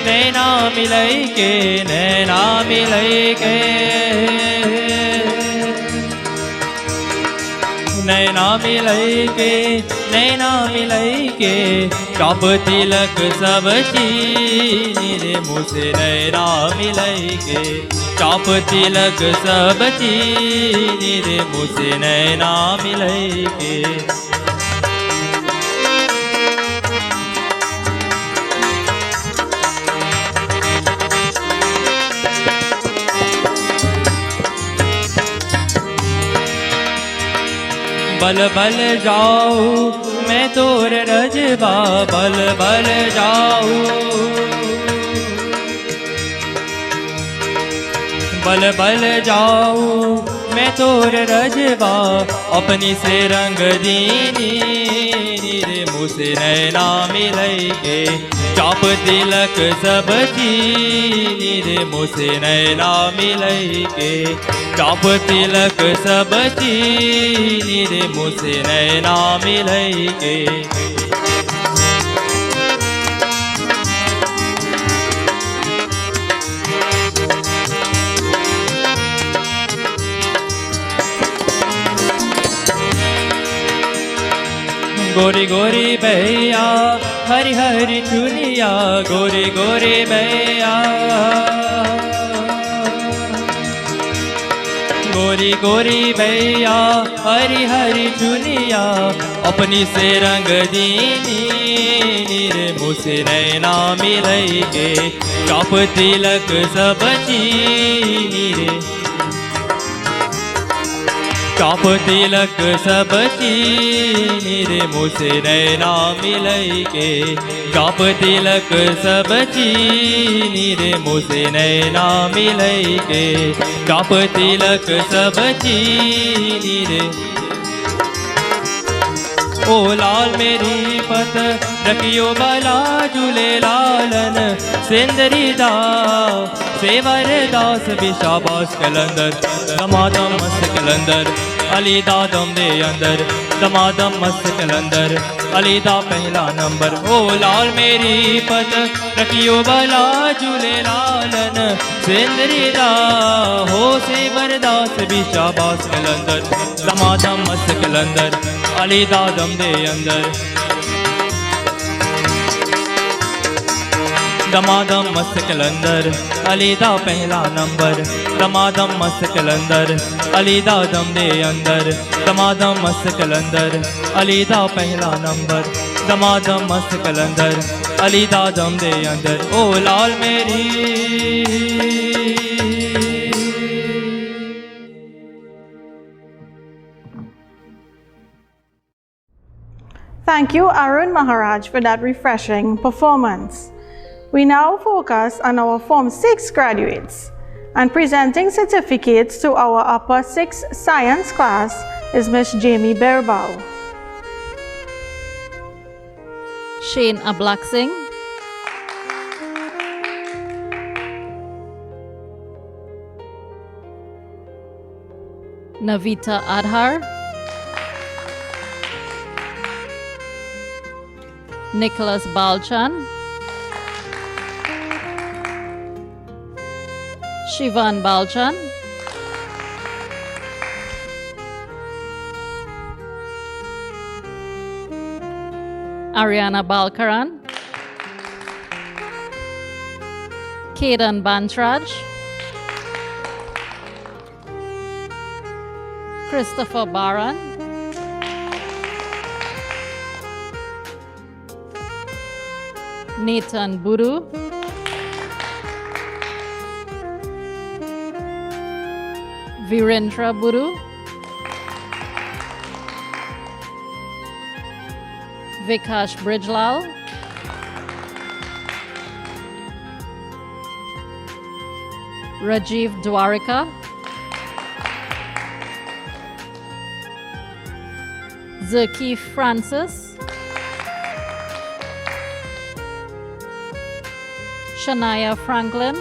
नैना मिलाइके नैना मिलाइके नैना मिलाइके नैना मिलाइके चाप तिलक सब चीनी रे मुझसे नैना मिलाइके चाप तिलक सब चीनी रे मुझसे नैना मिलाइके बल बल जाऊं मैं तोर रजबा बल बल जाऊं बल बल जाऊं मैं तोर रजबा अपनी से रंग दीनी मुँह से नैना मिलई के चाप तिलक सब चीनी रे मुँह से नैना मिलई के चाप तिलक सब चीनी रे मुँह से नैना मिलई के गोरी गोरी भैया हरी हरी चुनिया गोरी गोरी भैया गोरी गोरी भैया हरी हरी चुनिया अपनी से रंग दीनी रे मुँह से नैना मिलई के चाप तिलक सब चीनी रे चाप तिलक सब चीनी रे मुँह से नैना मिलई के चाप तिलक सब चीनी रे मुँह से नैना मिलई के चाप तिलक सब चीनी रे ओ लाल मेरी पत रखियो बाला झूले लालन सिंदरी दा सेवर दास बिशाबास कलंदर दमादम मस्त कलंदर अली दादम दे अंदर दमादम मस्त कलंदर अली दा पहला नंबर ओ लाल मेरी पत रखियो बाला झूले लालन सिंदरी दा हो सेवर दास बिशाबास कलंदर दमादम मस्त कलंदर अली दादम दे अंदर दमादम मस्त कलंदर अली दा पहला नंबर दमादम मस्त कलंदर अली दादम दे अंदर दमादम मस्त कलंदर अली दा पहला नंबर दमादम मस्त कलंदर अली दादम दे अंदर ओ लाल मेरी Thank you, Arun Maharaj, for that refreshing performance. We now focus on our Form 6 graduates, and presenting certificates to our Upper 6 Science class is Miss Jamie Berbau. Shane Ablaksing, Navita Adhar, Nicholas Balchan, Shivan Balchan, Ariana Balkaran, Kedan Bansraj, Christopher Baran, Nathan Buru, Virendra Buru, Vikash Brijlal, Rajiv Dwarika, Zaki Francis, Shania Franklin,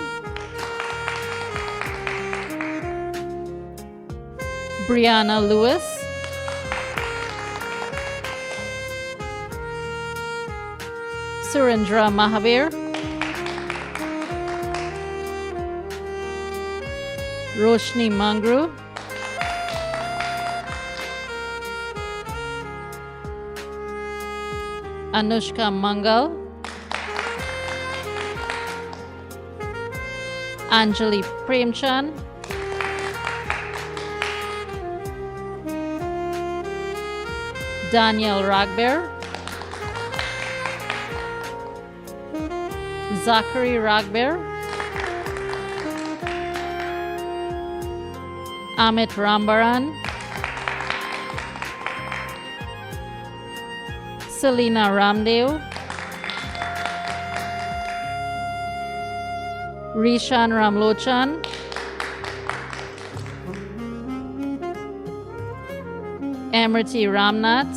Brianna Lewis, Surendra Mahavir, Roshni Mangru, Anushka Mangal, Anjali Premchand, Daniel Ragber, Zachary Ragber, Amit Rambaran, Selena Ramdev, Rishan Ramlochan, Amriti Ramnath,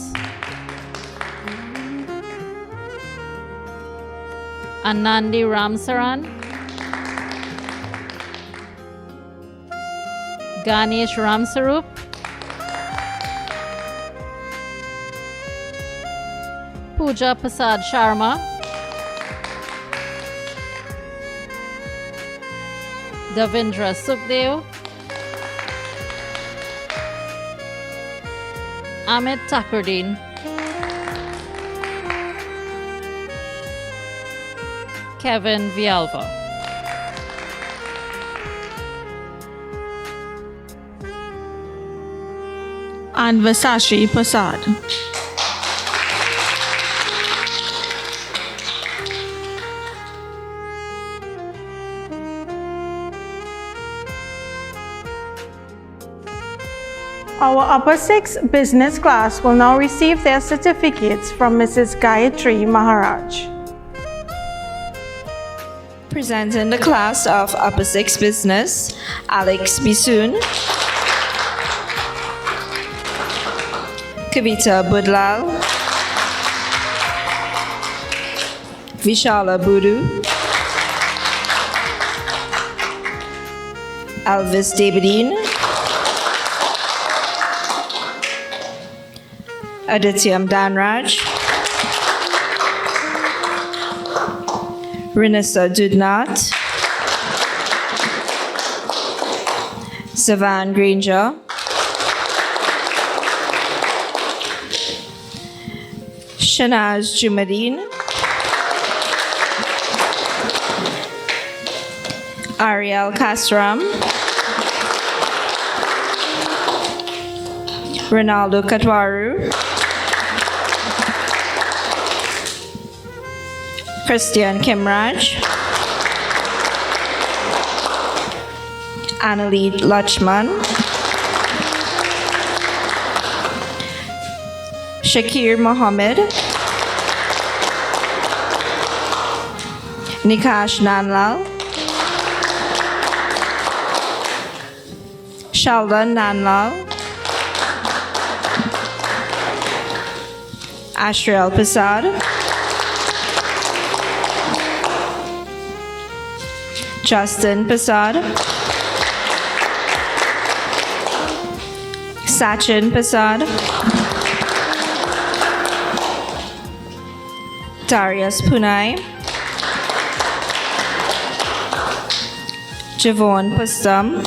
Anandi Ramsaran, Ganesh Ramsarup, Pooja Prasad Sharma, Davindra Sukhdev, Amit Takurdin, Kevin Vialva. And Vasashi Prasad. Our upper 6 business class will now receive their certificates from Mrs. Gayatri Maharaj. Presenting the class of Upper 6 Business, Alex Bisoon, Kavita Budlal, Vishala Budu, Alvis Debadine, Adityam Danraj, Rinasa Dudnat, Savan Granger, Shanaz Jumadeen, Ariel Kasram, Ronaldo Katwaru, Christian Kimraj, Annalie Lachman, Shakir Mohammed, Nikash Nanlal, Sheldon Nanlal, Ashriel Prasad, Justin Prasad, Sachin Prasad, Darius Punai, Javon Pustam,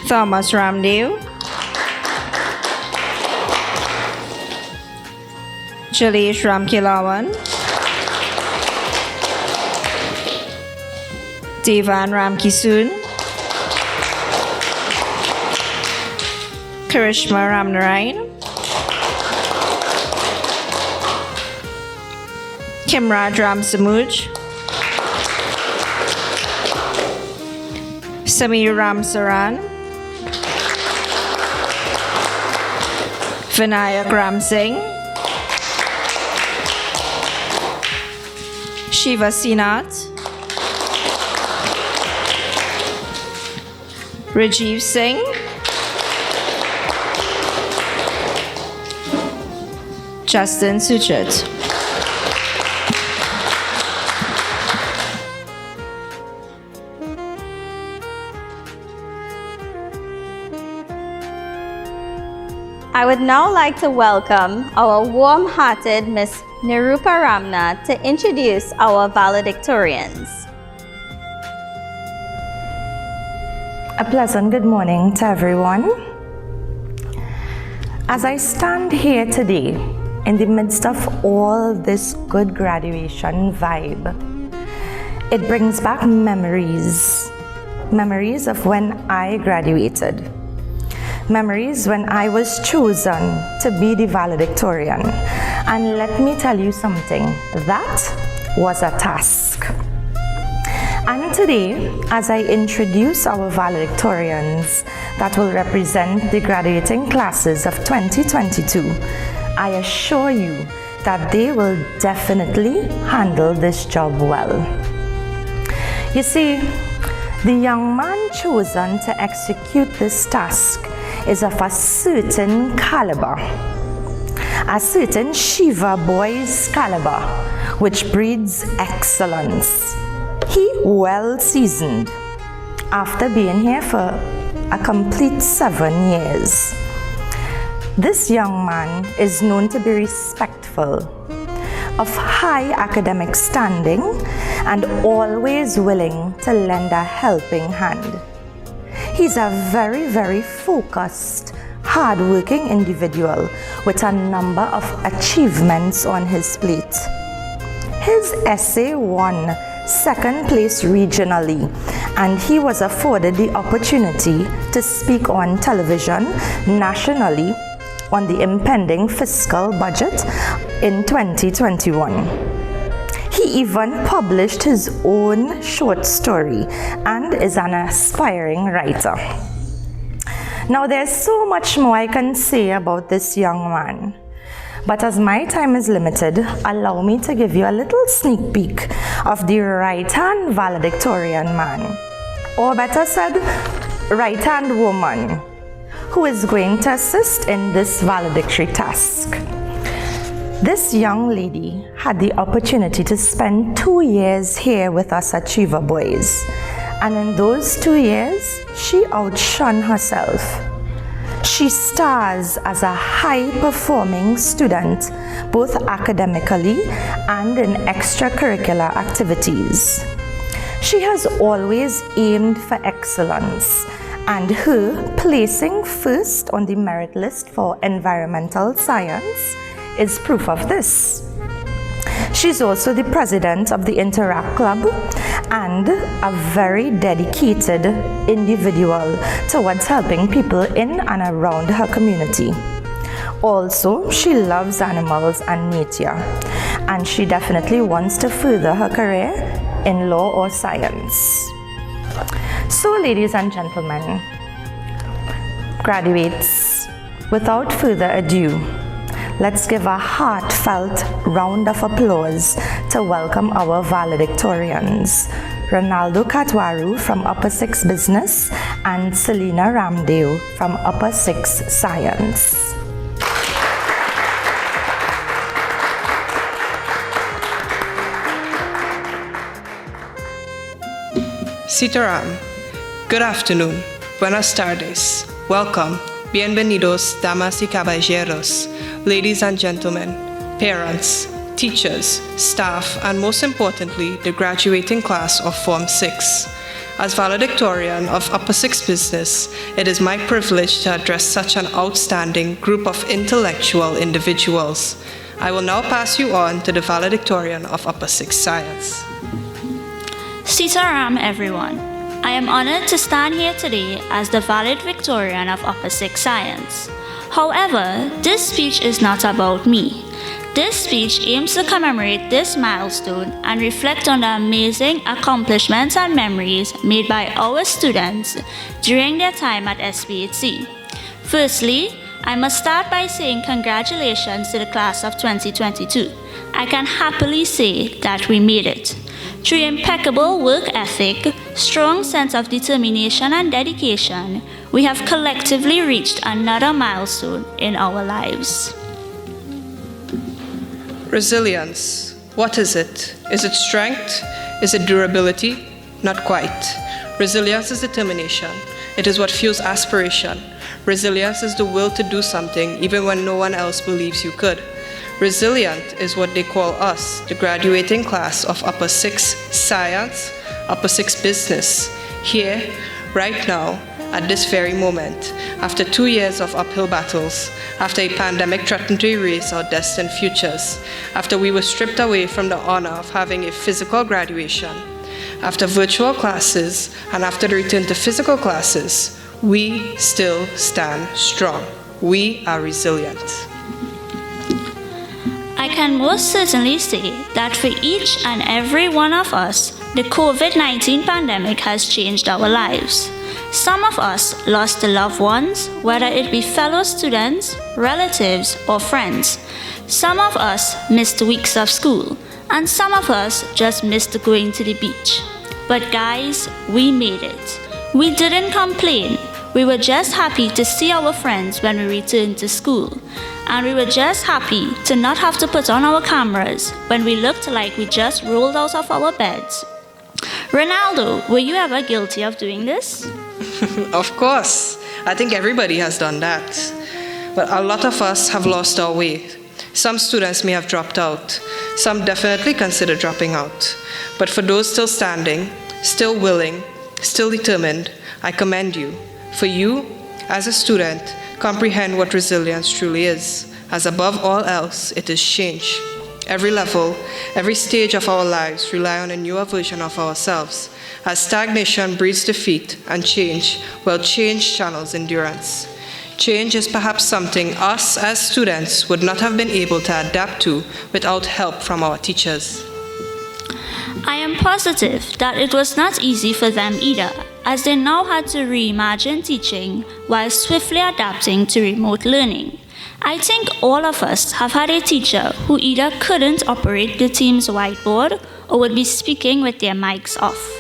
Thomas Ramdev, Jalesh Ramkilawan, Devan Ramkisoon, Karishma Ramnarayan, Kimraj Ramsamuj, Samir Ramsaran, Vinayak Ram Singh, Shiva Sinath, Rajiv Singh, Justin Suchit. I would now like to welcome our warm-hearted Miss Nirupa Ramna to introduce our valedictorians. A pleasant good morning to everyone. As I stand here today in the midst of all this good graduation vibe, it brings back memories of when I graduated. Memories when I was chosen to be the valedictorian. And let me tell you something, that was a task. And today, as I introduce our valedictorians that will represent the graduating classes of 2022, I assure you that they will definitely handle this job well. You see, the young man chosen to execute this task is of a certain caliber. a certain Shiva boy's caliber, which breeds excellence. He well seasoned after being here for a complete 7 years. This young man is known to be respectful, of high academic standing, and always willing to lend a helping hand. He's a very, very focused, hard-working individual with a number of achievements on his plate. His essay won second place regionally, and he was afforded the opportunity to speak on television nationally on the impending fiscal budget in 2021. He even published his own short story and is an aspiring writer. Now, there's so much more I can say about this young man, but as my time is limited, allow me to give you a little sneak peek of the right-hand valedictorian man, or better said, right-hand woman, who is going to assist in this valedictory task. This young lady had the opportunity to spend 2 years here with us at Shiva Boys, and in those 2 years, she outshone herself. She stars as a high-performing student, both academically and in extracurricular activities. She has always aimed for excellence, and her placing first on the merit list for environmental science is proof of this. She's also the president of the Interact Club and a very dedicated individual towards helping people in and around her community. Also, she loves animals and nature, and she definitely wants to further her career in law or science. So, ladies and gentlemen, graduates, without further ado, let's give a heartfelt round of applause to welcome our valedictorians, Ronaldo Katwaru from Upper 6 Business and Selena Ramdeo from Upper 6 Science. Sitaram, good afternoon, buenas tardes, welcome, bienvenidos, damas y caballeros, ladies and gentlemen, parents, teachers, staff, and most importantly, the graduating class of Form 6. As valedictorian of Upper 6 Business, it is my privilege to address such an outstanding group of intellectual individuals. I will now pass you on to the valedictorian of Upper 6 Science. Sitaram, everyone. I am honored to stand here today as the valedictorian of Upper 6 Science. However, this speech is not about me. This speech aims to commemorate this milestone and reflect on the amazing accomplishments and memories made by our students during their time at Sbhc. Firstly, I must start by saying congratulations to the class of 2022. I can happily say that we made it. Through impeccable work ethic, strong sense of determination and dedication, we have collectively reached another milestone in our lives. Resilience. What is it? Is it strength? Is it durability? Not quite. Resilience is determination. It is what fuels aspiration. Resilience is the will to do something even when no one else believes you could. Resilient is what they call us, the graduating class of Upper 6 Science, Upper 6 Business, here, right now, at this very moment, after 2 years of uphill battles, after a pandemic threatened to erase our destined futures, after we were stripped away from the honor of having a physical graduation, after virtual classes, and after the return to physical classes, we still stand strong. We are resilient. I can most certainly say that for each and every one of us, the COVID-19 pandemic has changed our lives. Some of us lost loved ones, whether it be fellow students, relatives, or friends. Some of us missed weeks of school, and some of us just missed going to the beach. But guys, we made it. We didn't complain. We were just happy to see our friends when we returned to school. and we were just happy to not have to put on our cameras when we looked like we just rolled out of our beds. Ronaldo, were you ever guilty of doing this? Of course. I think everybody has done that. But a lot of us have lost our way. Some students may have dropped out. Some definitely consider dropping out. But for those still standing, still willing, still determined, I commend you. For you, as a student, comprehend what resilience truly is. As above all else, it is change. Every level, every stage of our lives rely on a newer version of ourselves. As stagnation breeds defeat and change, well, change channels endurance. Change is perhaps something us as students would not have been able to adapt to without help from our teachers. I am positive that it was not easy for them either, as they now had to reimagine teaching while swiftly adapting to remote learning. I think all of us have had a teacher who either couldn't operate the team's whiteboard or would be speaking with their mics off.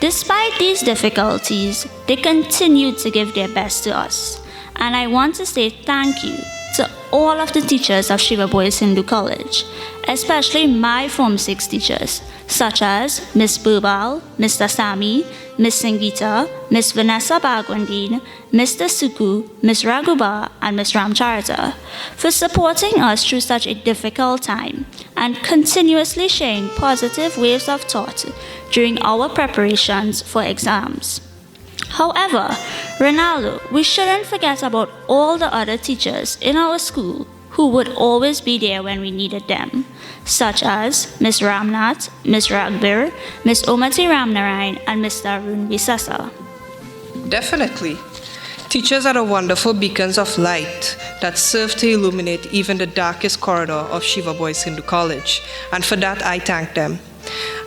Despite these difficulties, they continued to give their best to us. And I want to say thank you to all of the teachers of Shiva Boys Hindu College, especially my Form 6 teachers, such as Miss Burbal, Mr. Sami, Miss Singita, Miss Vanessa Bagwandine, Mr. Suku, Miss Raghuba, and Miss Ramcharita, for supporting us through such a difficult time and continuously sharing positive waves of thought during our preparations for exams. However, Ronaldo, we shouldn't forget about all the other teachers in our school who would always be there when we needed them, such as Miss Ramnath, Miss Ragbir, Miss Omati Ramnarayan, and Mr. Arun Visasa. Definitely. Teachers are the wonderful beacons of light that serve to illuminate even the darkest corridor of Shiva Boys Hindu College, and for that I thank them.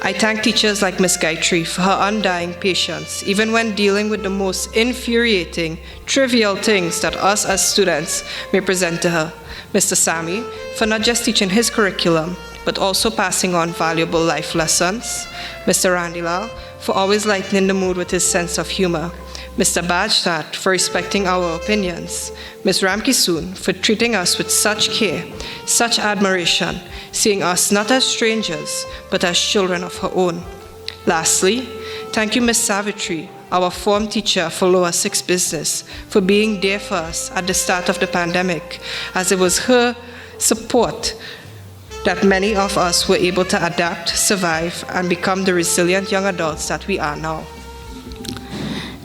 I thank teachers like Miss Gayatri for her undying patience, even when dealing with the most infuriating, trivial things that us as students may present to her. Mr. Sami, for not just teaching his curriculum, but also passing on valuable life lessons. Mr. Randilal, for always lightening the mood with his sense of humor. Mr. Bajnat, for respecting our opinions. Ms. Ramkisoon, for treating us with such care, such admiration, seeing us not as strangers, but as children of her own. Lastly, thank you, Ms. Savitri, our form teacher for Lower 6 Business, for being there for us at the start of the pandemic, as it was her support that many of us were able to adapt, survive, and become the resilient young adults that we are now.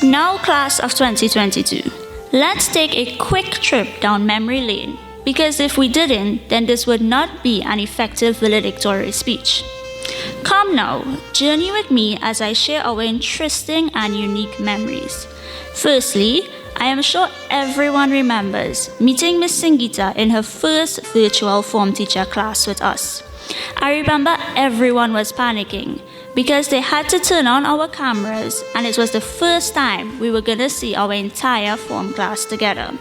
Now, class of 2022, let's take a quick trip down memory lane, because if we didn't, then this would not be an effective valedictorian speech. Come now, journey with me as I share our interesting and unique memories. Firstly, I am sure everyone remembers meeting Miss Singita in her first virtual form teacher class with us. I remember everyone was panicking because they had to turn on our cameras, and it was the first time we were going to see our entire form class together.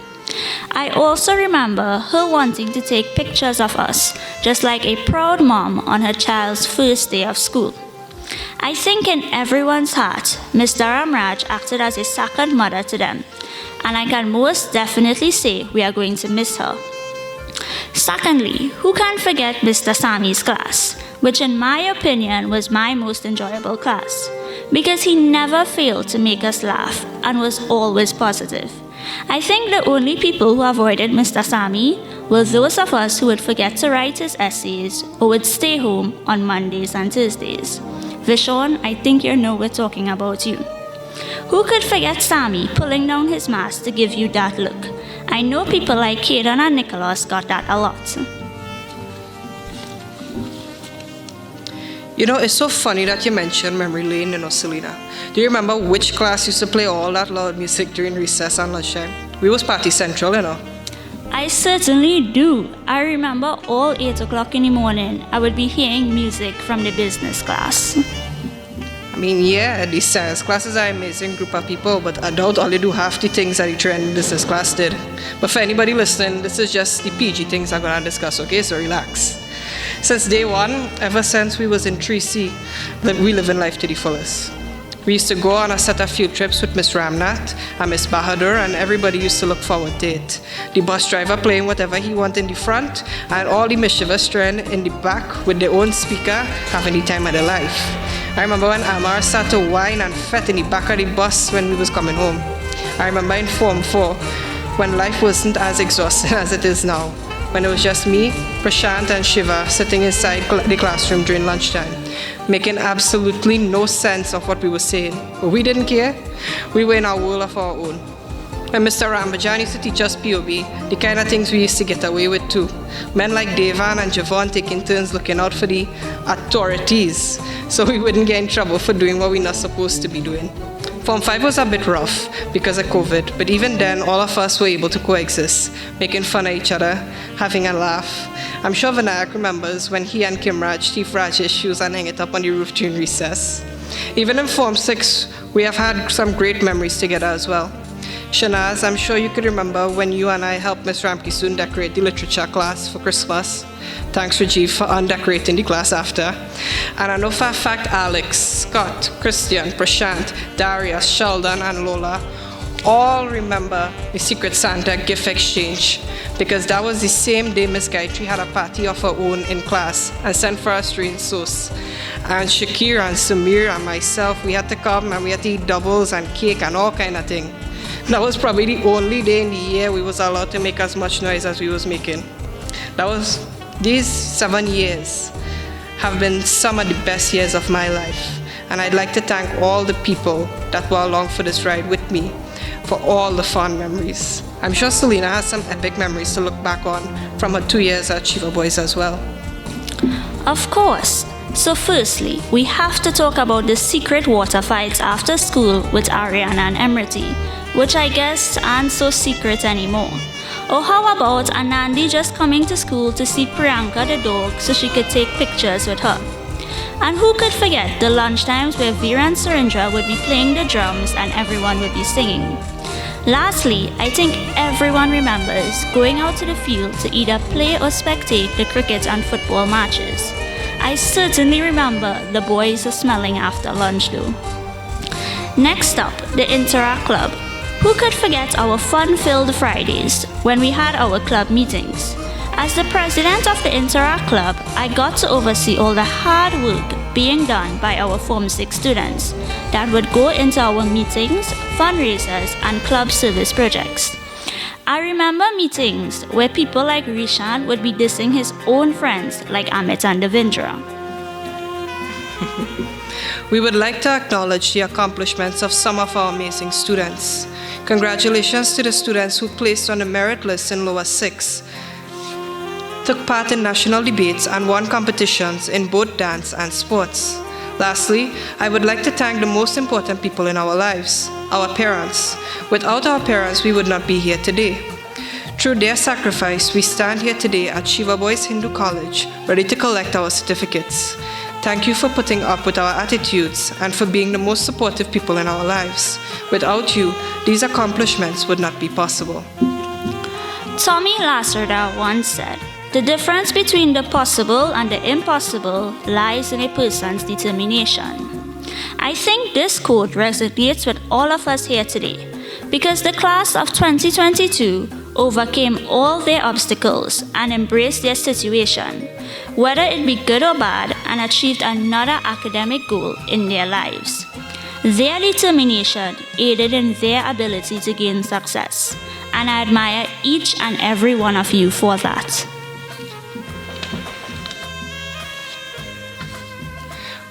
I also remember her wanting to take pictures of us, just like a proud mom on her child's first day of school. I think in everyone's heart, Ms. Dharamraj acted as a second mother to them, and I can most definitely say we are going to miss her. Secondly, who can forget Mr. Sami's class, which in my opinion was my most enjoyable class, because he never failed to make us laugh and was always positive. I think the only people who avoided Mr. Sami were those of us who would forget to write his essays or would stay home on Mondays and Thursdays. Vishon, I think you know we're talking about you. Who could forget Sami pulling down his mask to give you that look? I know people like Kaden and Nicholas got that a lot. You know, it's so funny that you mentioned memory lane, Selena. Do you remember which class used to play all that loud music during recess and lunchtime? We was Party Central, I certainly do. I remember all 8 o'clock in the morning, I would be hearing music from the business class. I mean, yeah, these science classes are an amazing group of people, but I doubt all they do half the things that the training business class did. But for anybody listening, this is just the PG things I'm going to discuss, okay? So relax. Since day one, ever since we was in 3C, we live in life to the fullest. We used to go on a set of field trips with Miss Ramnath and Miss Bahadur, and everybody used to look forward to it. The bus driver playing whatever he wanted in the front, and all the mischievous children in the back with their own speaker having the time of their life. I remember when Amar started to whine and fret in the back of the bus when we was coming home. I remember in Form 4, when life wasn't as exhausting as it is now, when it was just me, Prashant and Shiva sitting inside the classroom during lunchtime, making absolutely no sense of what we were saying. But we didn't care. We were in our world of our own. When Mr. Rambajan used to teach us POB, the kind of things we used to get away with too. Men like Devan and Javon taking turns looking out for the authorities so we wouldn't get in trouble for doing what we're not supposed to be doing. Form 5 was a bit rough because of COVID, but even then, all of us were able to coexist, making fun of each other, having a laugh. I'm sure Vinayak remembers when he and Kimraj thief Raj's shoes and hang it up on the roof during recess. Even in Form 6, we have had some great memories together as well. Shanaz, I'm sure you could remember when you and I helped Ms. Ramkisoon decorate the literature class for Christmas. Thanks, Rajiv, for undecorating the class after. And I know for a fact Alex, Scott, Christian, Prashant, Darius, Sheldon, and Lola all remember the Secret Santa gift exchange, because that was the same day Miss Gayatri had a party of her own in class and sent for us rain sauce. And Shakir and Samir and myself, we had to come and we had to eat doubles and cake and all kind of thing. That was probably the only day in the year we was allowed to make as much noise as we was making. These 7 years have been some of the best years of my life. And I'd like to thank all the people that were along for this ride with me for all the fun memories. I'm sure Selena has some epic memories to look back on from her 2 years at Shiva Boys as well. Of course. So firstly, we have to talk about the secret water fights after school with Ariana and Emrity, which I guess aren't so secret anymore. Or how about Anandi just coming to school to see Priyanka the dog so she could take pictures with her? And who could forget the lunchtimes where Veera and Surendra would be playing the drums and everyone would be singing? Lastly, I think everyone remembers going out to the field to either play or spectate the cricket and football matches. I certainly remember the boys smelling after lunch though. Next up, the Interact Club. Who could forget our fun-filled Fridays when we had our club meetings? As the president of the Interact Club, I got to oversee all the hard work being done by our Form 6 students that would go into our meetings, fundraisers, and club service projects. I remember meetings where people like Rishan would be dissing his own friends like Amit and Devendra. We would like to acknowledge the accomplishments of some of our amazing students. Congratulations to the students who placed on the merit list in lower 6, took part in national debates and won competitions in both dance and sports. Lastly, I would like to thank the most important people in our lives, our parents. Without our parents, we would not be here today. Through their sacrifice, we stand here today at Shiva Boys Hindu College, ready to collect our certificates. Thank you for putting up with our attitudes and for being the most supportive people in our lives. Without you, these accomplishments would not be possible. Tommy Lacerda once said, "The difference between the possible and the impossible lies in a person's determination." I think this quote resonates with all of us here today because the class of 2022 overcame all their obstacles and embraced their situation, whether it be good or bad, and achieved another academic goal in their lives. Their determination aided in their ability to gain success, and I admire each and every one of you for that.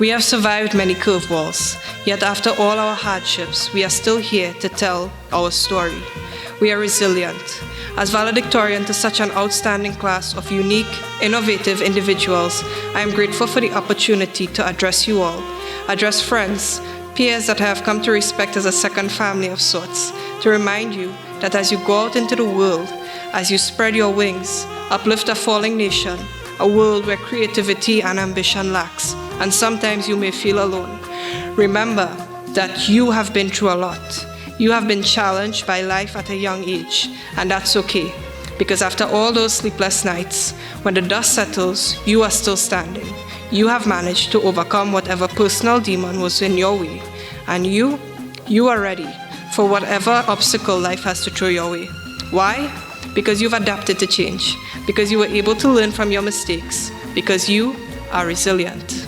We have survived many curveballs, yet after all our hardships, we are still here to tell our story. We are resilient. As valedictorian to such an outstanding class of unique, innovative individuals, I am grateful for the opportunity to address you all, address friends, peers that I have come to respect as a second family of sorts, to remind you that as you go out into the world, as you spread your wings, uplift a falling nation, a world where creativity and ambition lacks, and sometimes you may feel alone. Remember that you have been through a lot. You have been challenged by life at a young age, and that's okay, because after all those sleepless nights, when the dust settles, you are still standing. You have managed to overcome whatever personal demon was in your way, And you are ready for whatever obstacle life has to throw your way. Why? Because you've adapted to change, because you were able to learn from your mistakes, because you are resilient.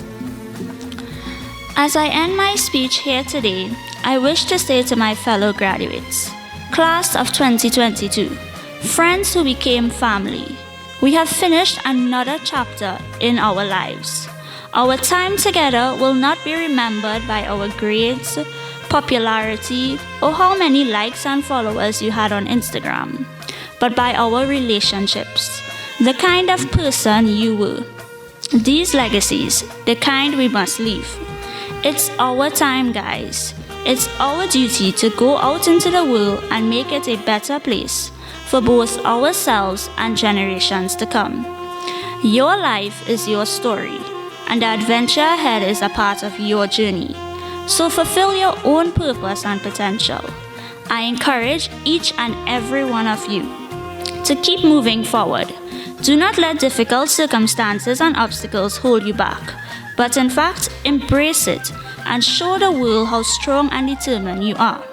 As I end my speech here today, I wish to say to my fellow graduates, class of 2022, friends who became family, we have finished another chapter in our lives. Our time together will not be remembered by our grades, popularity, or how many likes and followers you had on Instagram, but by our relationships, the kind of person you were. These legacies, the kind we must leave. It's our time, guys. It's our duty to go out into the world and make it a better place for both ourselves and generations to come. Your life is your story, and the adventure ahead is a part of your journey. So fulfill your own purpose and potential. I encourage each and every one of you to keep moving forward. Do not let difficult circumstances and obstacles hold you back, but in fact, embrace it and show the world how strong and determined you are.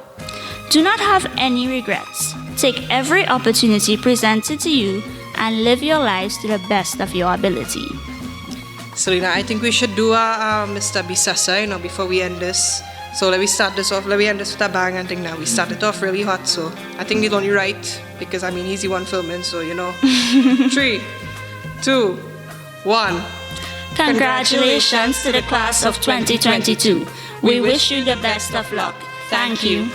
Do not have any regrets. Take every opportunity presented to you and live your lives to the best of your ability. Selena, I think we should do a Mr. Bisasa, before we end this. So let me start this off. Let me end this with a bang and think now. We started off really hot, so I think it's only right because he's the one filming, so 3, 2, 1. Congratulations to the class of 2022. We wish you the best of luck. Thank you.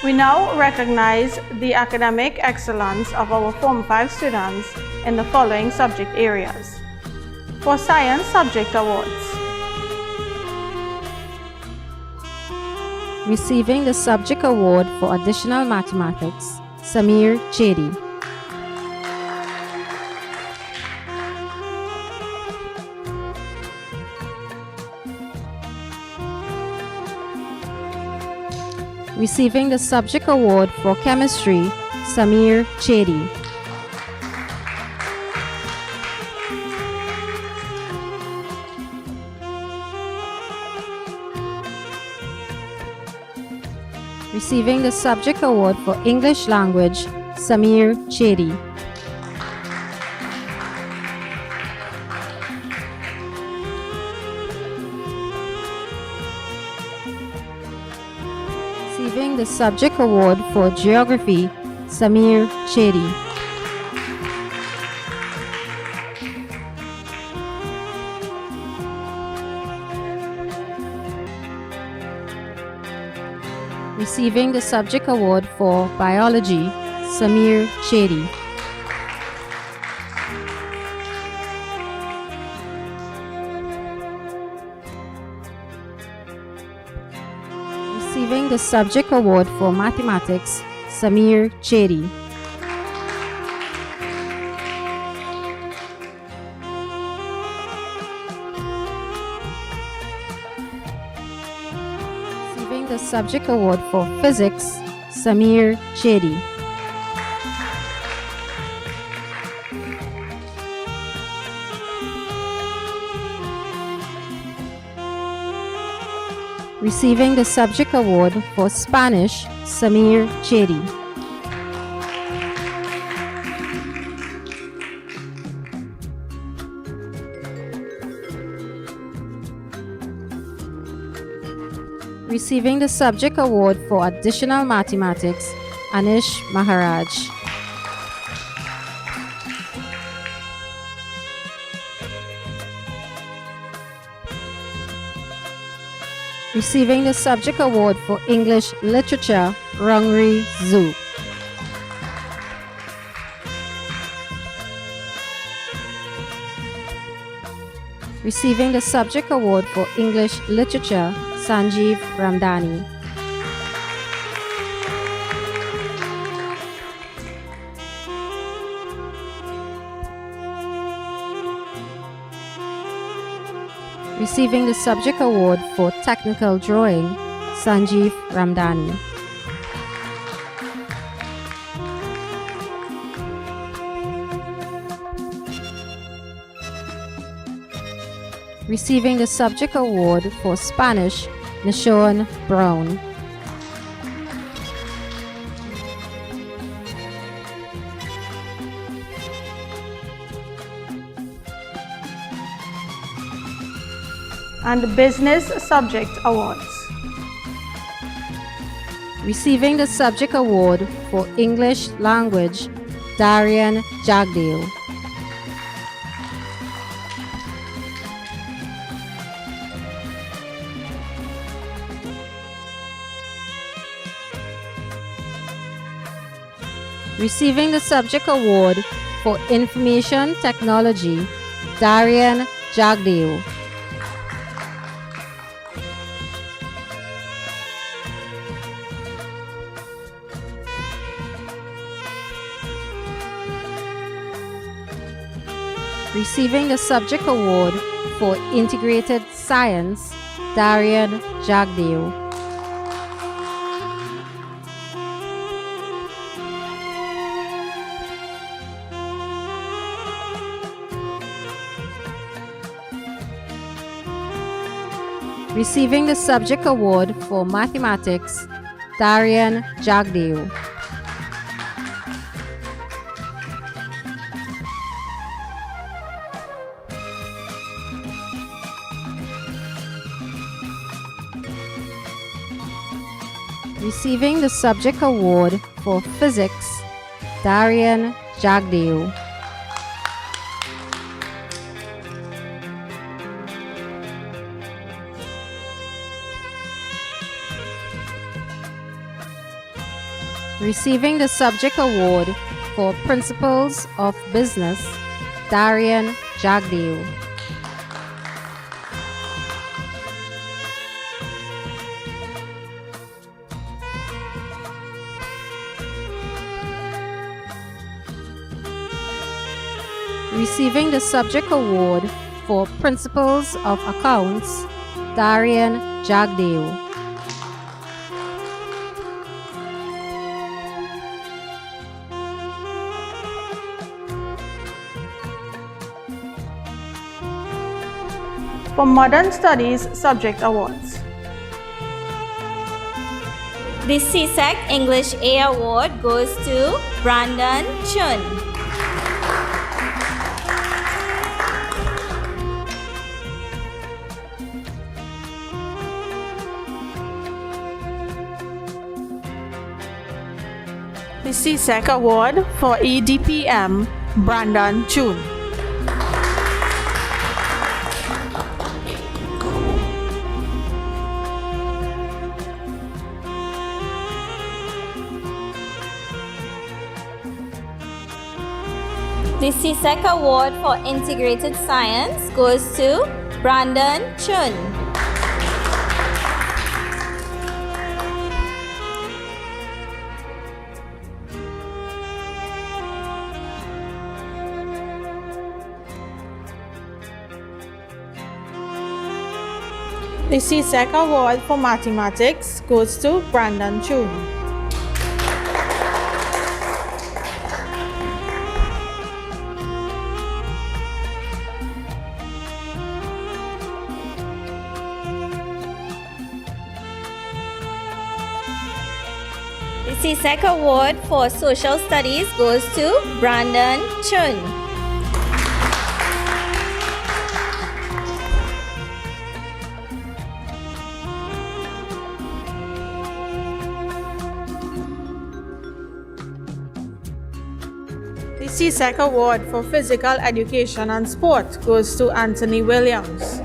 We now recognize the academic excellence of our Form 5 students in the following subject areas. For Science Subject Awards. Receiving the Subject Award for Additional Mathematics, Samir Chedi. Receiving the Subject Award for Chemistry, Samir Chedi. Receiving the Subject Award for English Language, Samir Chedi. Receiving the Subject Award for Geography, Samir Chedi. Receiving the Subject Award for Biology, Samir Chedi. Receiving the Subject Award for Mathematics, Samir Chedi. Receiving the Subject Award for Physics, Samir Chedi. Receiving the Subject Award for Spanish, Samir Chedi. Receiving the Subject Award for Additional Mathematics, Anish Maharaj. Receiving the Subject Award for English Literature, Rangri Zhu. Receiving the Subject Award for English Literature, Sanjeev Ramdani. Receiving the Subject Award for Technical Drawing, Sanjeev Ramdani. Receiving the Subject Award for Spanish, Nishon Brown. And the Business Subject Awards. Receiving the Subject Award for English Language, Darian Jagdale. Receiving the Subject Award for Information Technology, Darian Jagdale. Receiving the Subject Award for Integrated Science, Darian Jagdale. Receiving the Subject Award for Mathematics, Darian Jagdale. Receiving the Subject Award for Physics, Darian Jagdale. Receiving the Subject Award for Principles of Business, Darian Jagdale. Receiving the Subject Award for Principles of Accounts, Darian Jagdale. For Modern Studies Subject Awards. The CSEC English A Award goes to Brandon Chun. The CSEC Award for EDPM, Brandon Chun. The CSEC Award for Integrated Science goes to Brandon Chun. The CSEC Award for Mathematics goes to Brandon Chun. The CSEC Award for Social Studies goes to Brandon Chun. The CSEC Award for Physical Education and Sport goes to Anthony Williams.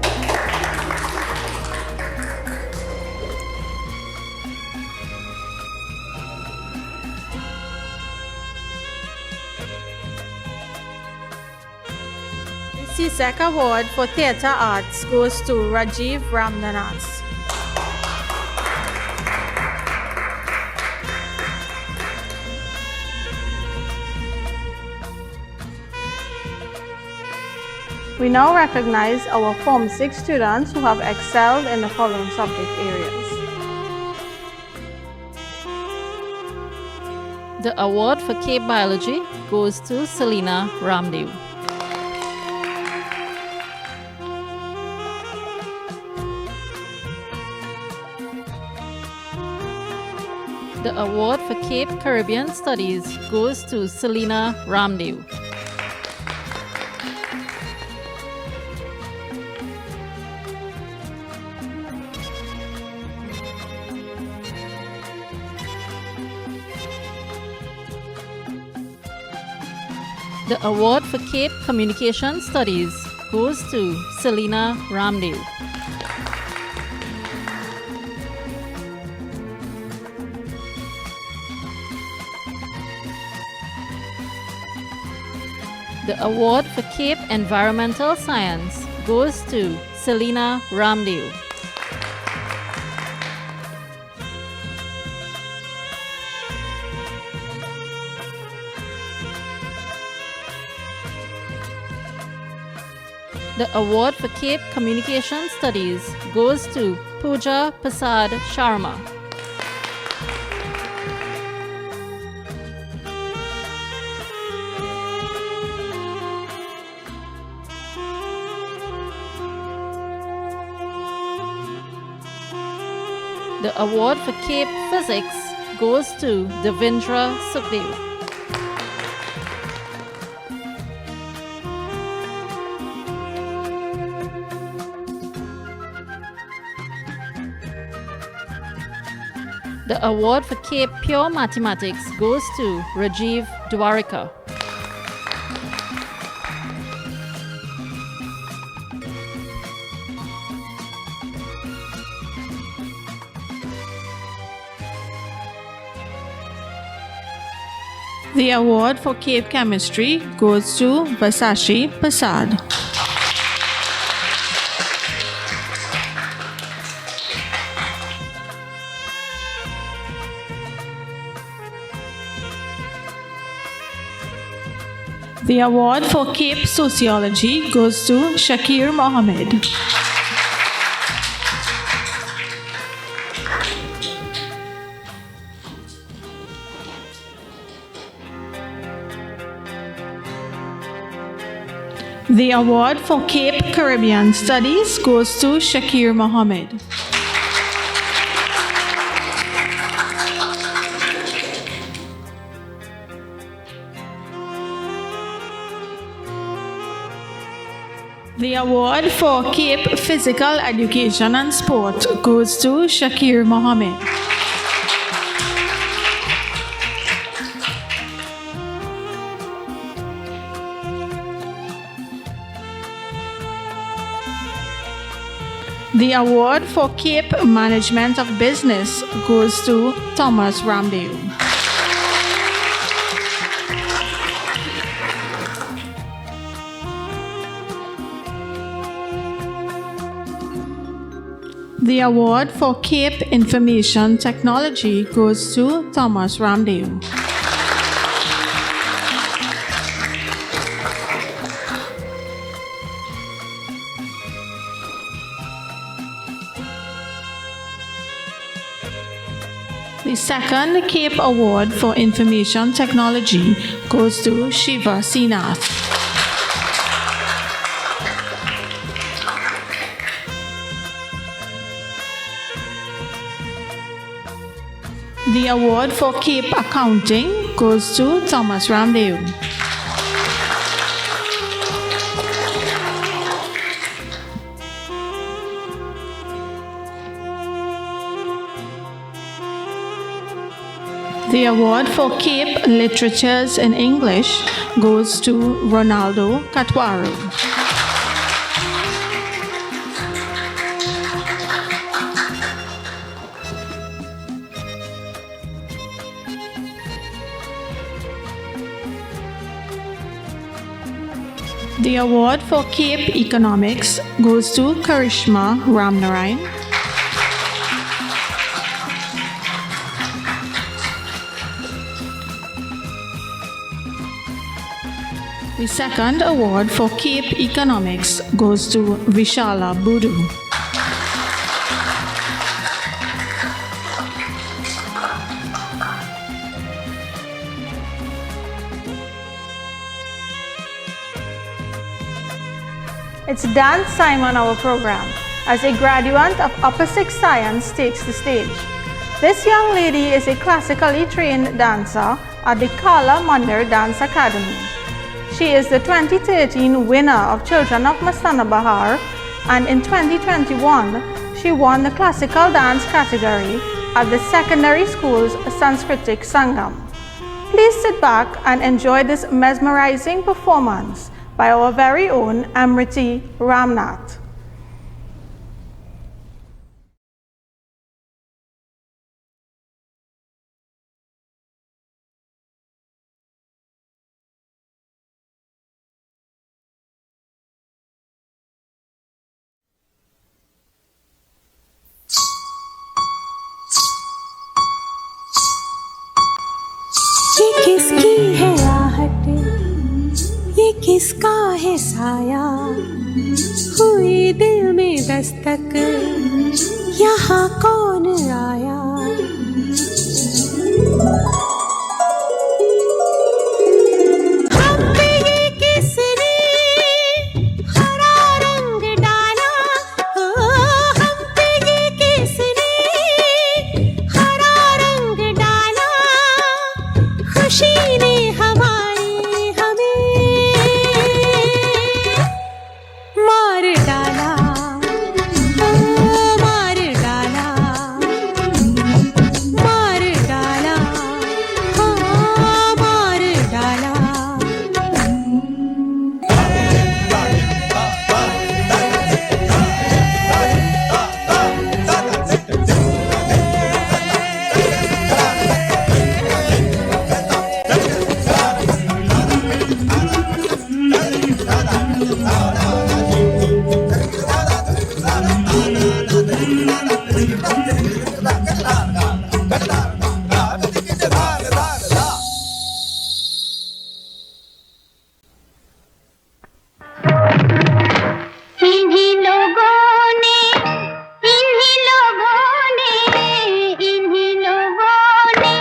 The CSEC Award for Theatre Arts goes to Rajiv Ramnanas. We now recognize our Form 6 students who have excelled in the following subject areas. The award for K Biology goes to Selena Ramdev. The award for Cape Caribbean Studies goes to Selena Ramdev. The award for Cape Communication Studies goes to Selena Ramdev. The award for Cape Environmental Science goes to Selena Ramdev. The award for Cape Communication Studies goes to Pooja Prasad Sharma. The award for Cape Physics goes to Devendra Sukhdev. The award for Cape Pure Mathematics goes to Rajiv Dwarika. The award for Cape Chemistry goes to Vasashi Prasad. The award for Cape Sociology goes to Shakir Mohammed. The award for Cape Caribbean Studies goes to Shakir Mohammed. The award for Cape Physical Education and Sport goes to Shakir Mohammed. The award for Cape Management of Business goes to Thomas Ramdev. The award for Cape Information Technology goes to Thomas Ramdev. The second Cape Award for Information Technology goes to Shiva Sinath. The award for Cape Accounting goes to Thomas Ramdev. The award for Cape Literatures in English goes to Ronaldo Katwaru. The award for Cape Economics goes to Karishma Ramnarayan. The second award for Cape Economics goes to Vishala Budu. It's dance time on our program as a graduate of Upper 6 Science takes the stage. This young lady is a classically trained dancer at the Kala Mandir Dance Academy. She is the 2013 winner of Children of Mastana Bahar, and in 2021, she won the classical dance category at the secondary school's Sanskritik Sangam. Please sit back and enjoy this mesmerizing performance by our very own Amriti Ramnath. ये किसकी है आहट, ये किसका है साया, हुई दिल में दस्तक, यहाँ कौन आया। हम पे ये किसने हरा रंग डाला, हम पे ये किसने हरा रंग डाला, खुशी ने हमारी हमें मार डाला, मार डाला, मार डाला, हाँ मार डाला। इन्हीं लोगों ने, इन्हीं लोगों ने, इन्हीं लोगों ने,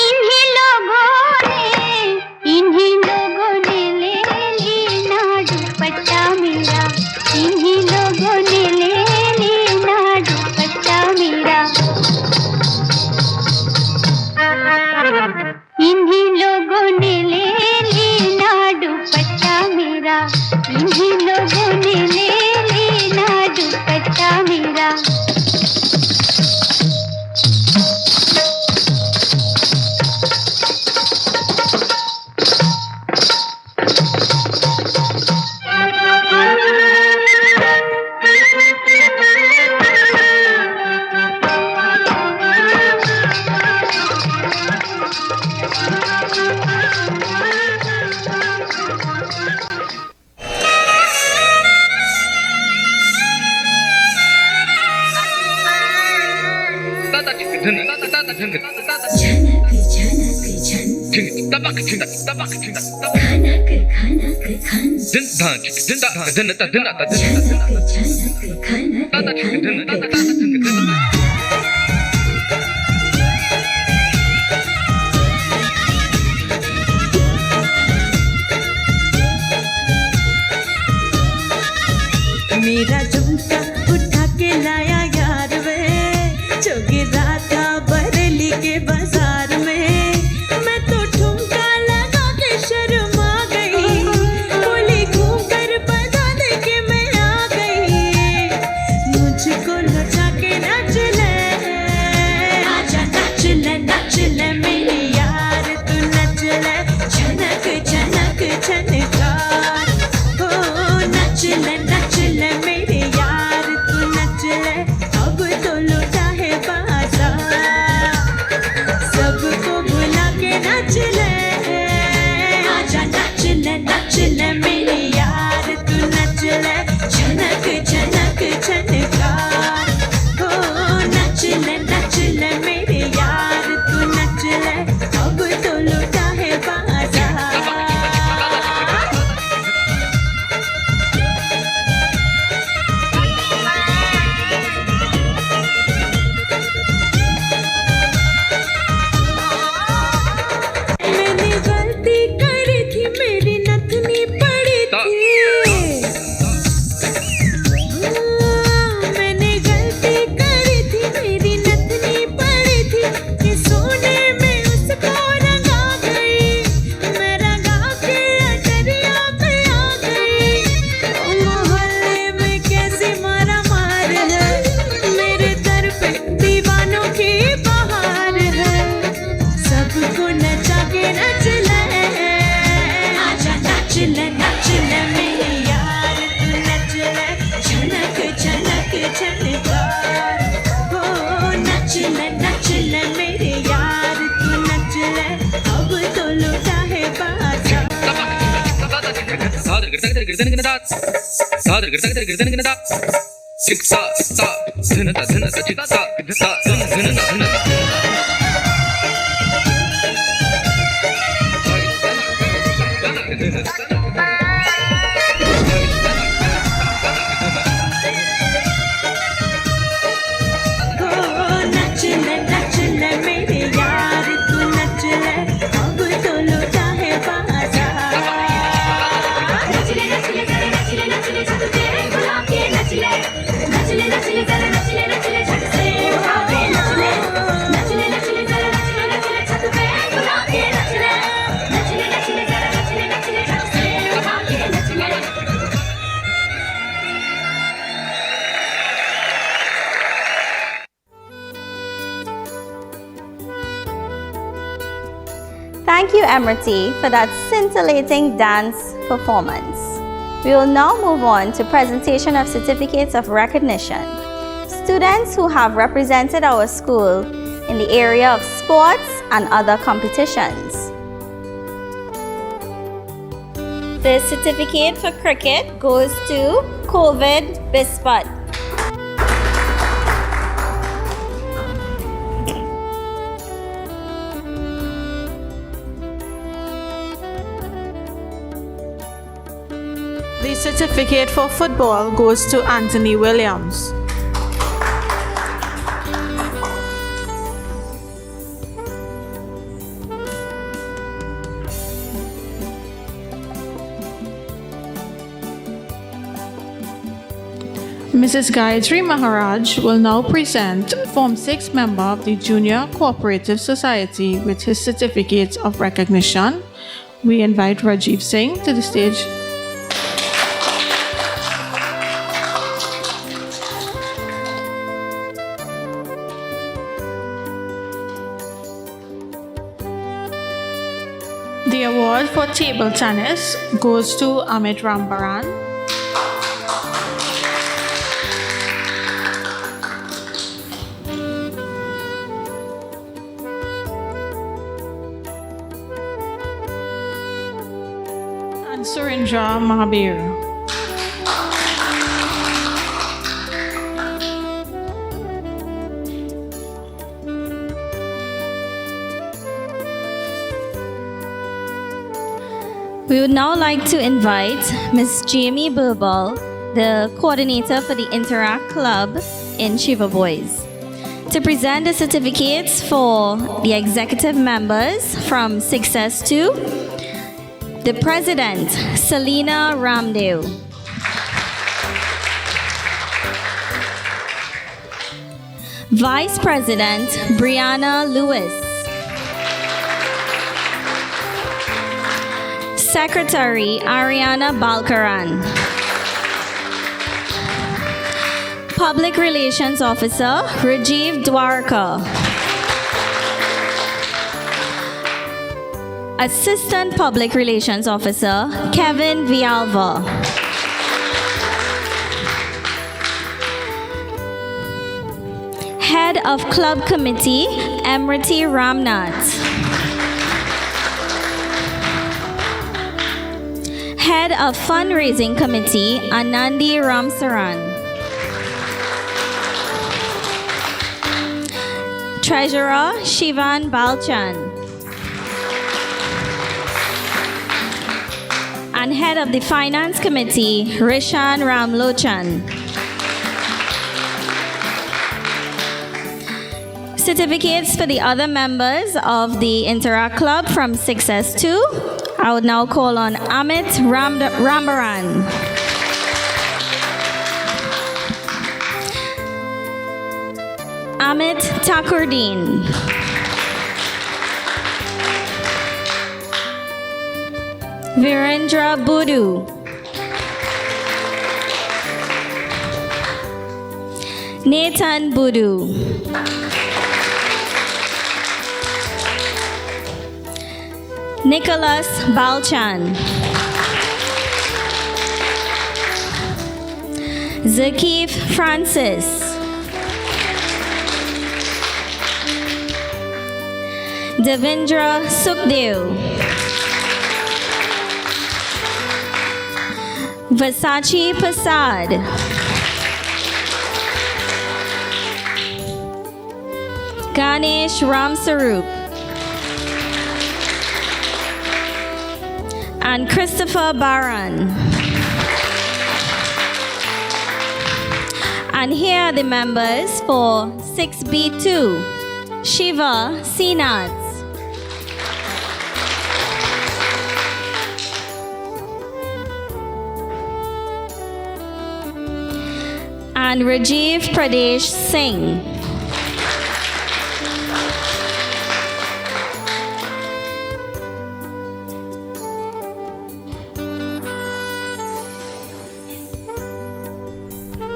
इन्हीं लोगों ने, इन्हीं लोगों ने ले लेना दुपट्टा मेरा, इन्हीं लोगों ने ले लेना दुपट्टा मेरा, इन्हीं लोगों ने ले लेना दुपट्टा मेरा, इन्हीं लोगों ने ले लेना दुपट्टा मेरा। मेरा झुमका उठा के लाया यार वे, जो गिरा था बरेली के बाजार में, मैं तो ठुमका लगा के शर्मा गई, बोली घूम कर बता दे के मैं आ गई, मुझको लौटा के नाच ले, आजा नाच ले मेरी यार तू नच ले, झनक झनक झनका, हो नच ले मेरे नच ले मेरे यार तू नच ले अब तो लौटा है बाजार नच ले जरा नच ले छत पे बुला के नच ले जरा नच ले छत से उठा के नच ले जरा नच ले छत पे बुला के नच ले जरा नच ले छत से उठा के नच ले Thank you, Emirati, for that scintillating dance performance. We will now move on to presentation of certificates of recognition. Students who have represented our school in the area of sports and other competitions. The certificate for cricket goes to Covid Bispat. The certificate for football goes to Anthony Williams. Mrs. Gayatri Maharaj will now present Form 6 member of the Junior Cooperative Society with his certificate of recognition. We invite Rajiv Singh to the stage. The award for table tennis goes to Amit Rambaran. And Surendra Mahabir. We would now like to invite Ms. Jamie Birbal, the coordinator for the Interact Club in Shiva Boys, to present the certificates for the executive members from Success 2, the president, Selena Ramdev, vice president, Brianna Lewis, Secretary Ariana Balkaran, Public Relations Officer Rajiv Dwarka, Assistant Public Relations Officer Kevin Vialva, Head of Club Committee Emirati Ramnath, Head of Fundraising Committee, Anandi Ramsaran. Treasurer, Shivan Balchan. And Head of the Finance Committee, Rishan Ramlochan. Certificates for the other members of the Interact Club from Success 2. I would now call on Amit Rambaran. Amit Takurdeen. Virendra Budu. Nathan Budu. Nicholas Balchan. Zakif Francis. Devendra Sukhdev. Versace Prasad. Ganesh Ramsarup. And Christopher Baran. And here are the members for 6B2. Shiva Sinats. And Rajiv Pradesh Singh.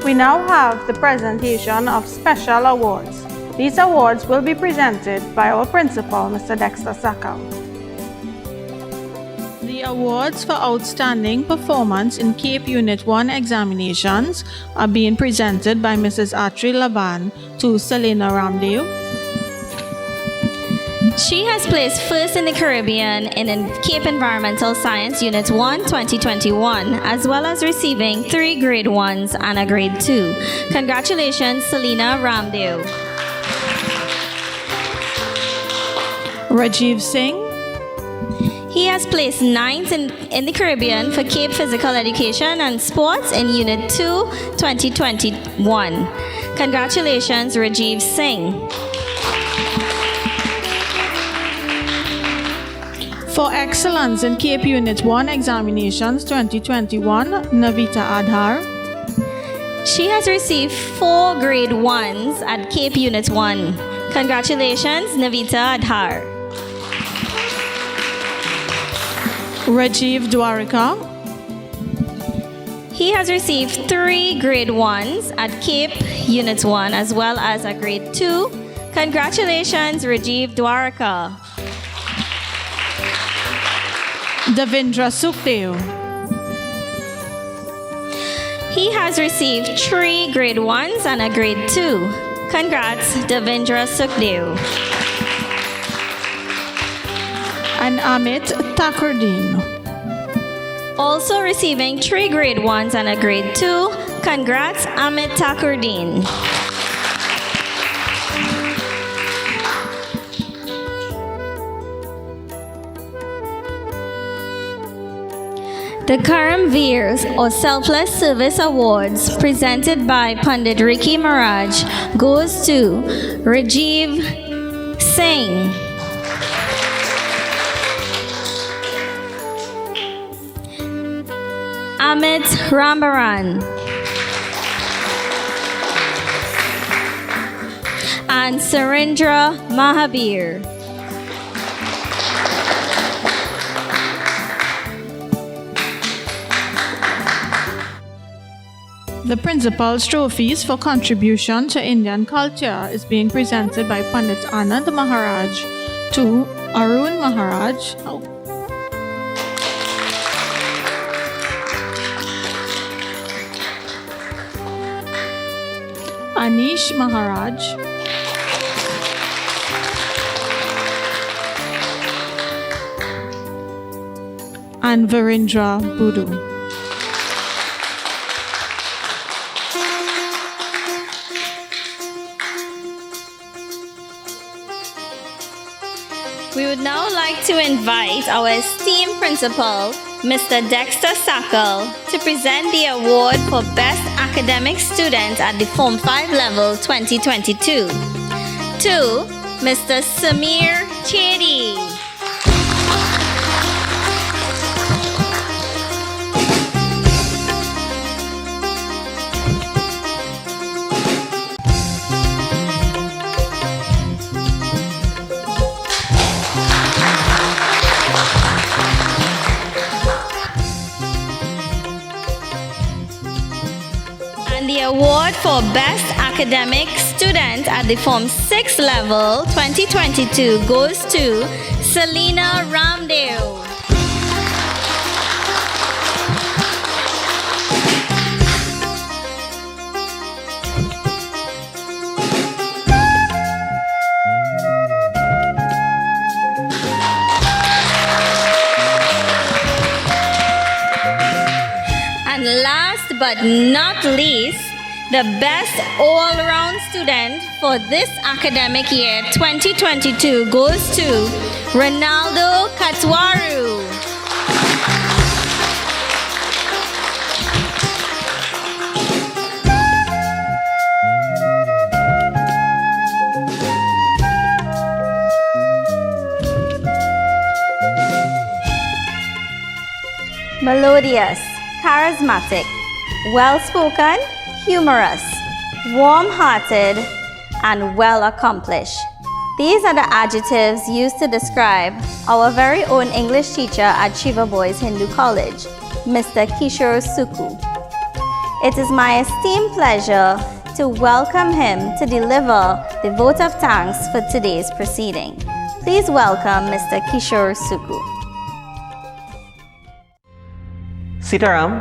We now have the presentation of special awards. These awards will be presented by our principal, Mr. Dexter Sakal. The awards for outstanding performance in CAPE Unit 1 examinations are being presented by Mrs. Atri Laban to Selena Ramdev. She has placed first in the Caribbean in CAPE Environmental Science Unit 1 2021, as well as receiving 3 grade 1s and a grade 2. Congratulations, Selena Ramdev. Rajiv Singh. He has placed 9th in the Caribbean for CAPE Physical Education and Sports in Unit 2 2021. Congratulations, Rajiv Singh. For excellence in CAPE Unit 1 examinations 2021, Navita Adhar. She has received 4 grade 1s at CAPE Unit 1. Congratulations, Navita Adhar. Rajiv Dwarika. He has received 3 grade 1s at CAPE Unit 1 as well as a grade 2. Congratulations, Rajiv Dwarika. Davindra Sukhdev. He has received 3 grade 1s and a grade 2. Congrats, Davindra Sukhdev. And Amit Thakurdin. Also receiving 3 grade 1s and a grade 2. Congrats, Amit Thakurdin. The Karamveers or Selfless Service Awards presented by Pandit Ricky Maharaj goes to Rajiv Singh, Amit Rambaran, and Surendra Mahabir. The principal's trophies for contribution to Indian culture is being presented by Pandit Anand Maharaj to Arun Maharaj. Anish Maharaj. And Virendra Budu. We would now like to invite our esteemed principal, Mr. Dexter Sakal, to present the award for Best Academic Student at the Form 5 level 2022 to Mr. Samir Chedi. The award for Best Academic Student at the Form 6 level 2022 goes to Selena Ramdev. And And last but not least, the best all-round student for this academic year 2022 goes to Ronaldo Katwaru. Melodious, charismatic, well-spoken, humorous, warm-hearted, and well-accomplished. These are the adjectives used to describe our very own English teacher at Shiva Boys Hindu College, Mr. Kishore Suku. It is my esteemed pleasure to welcome him to deliver the vote of thanks for today's proceeding. Please welcome Mr. Kishore Suku. Sitaram,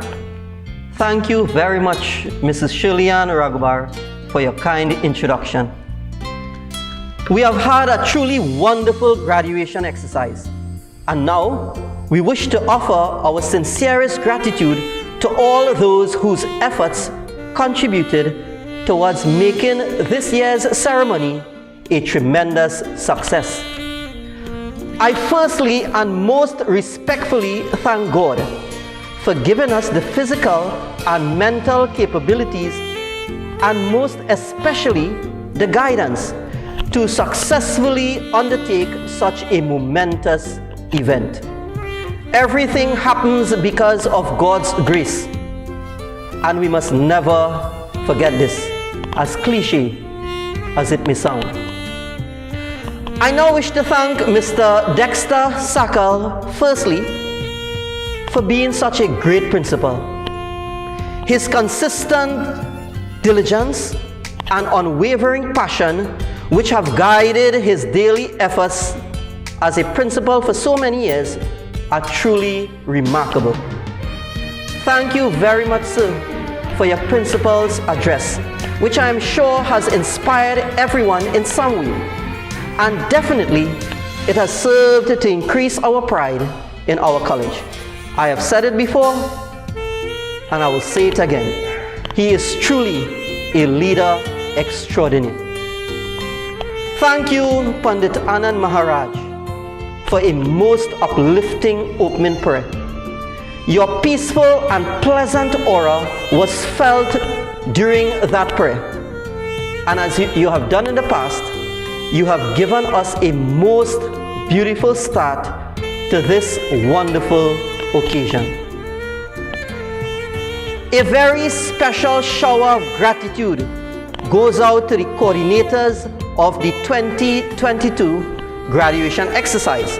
thank you very much, Mrs. Shirlian Raghubar, for your kind introduction. We have had a truly wonderful graduation exercise, and now we wish to offer our sincerest gratitude to all those whose efforts contributed towards making this year's ceremony a tremendous success. I firstly and most respectfully thank God for giving us the physical and mental capabilities, and most especially the guidance to successfully undertake such a momentous event. Everything happens because of God's grace, and we must never forget this, as cliche as it may sound. I now wish to thank Mr. Dexter Sakal firstly for being such a great principal. His consistent diligence and unwavering passion, which have guided his daily efforts as a principal for so many years, are truly remarkable. Thank you very much, sir, for your principal's address, which I am sure has inspired everyone in some way, and definitely it has served to increase our pride in our college. I have said it before, and I will say it again. He is truly a leader extraordinary. Thank you, Pandit Anand Maharaj, for a most uplifting opening prayer. Your peaceful and pleasant aura was felt during that prayer. And as you have done in the past, you have given us a most beautiful start to this wonderful occasion. A very special shower of gratitude goes out to the coordinators of the 2022 graduation exercise,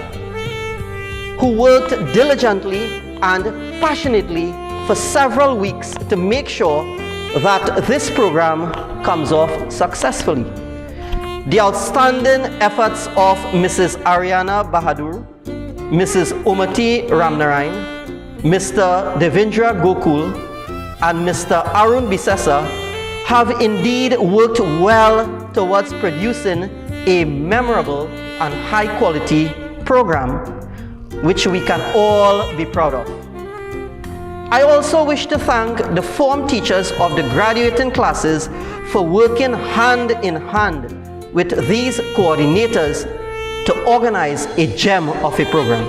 who worked diligently and passionately for several weeks to make sure that this program comes off successfully. The outstanding efforts of Mrs. Ariana Bahadur, Mrs. Omati Ramnarayan, Mr. Devendra Gokul, and Mr. Arun Bisesa have indeed worked well towards producing a memorable and high-quality program which we can all be proud of. I also wish to thank the form teachers of the graduating classes for working hand in hand with these coordinators to organize a gem of a program.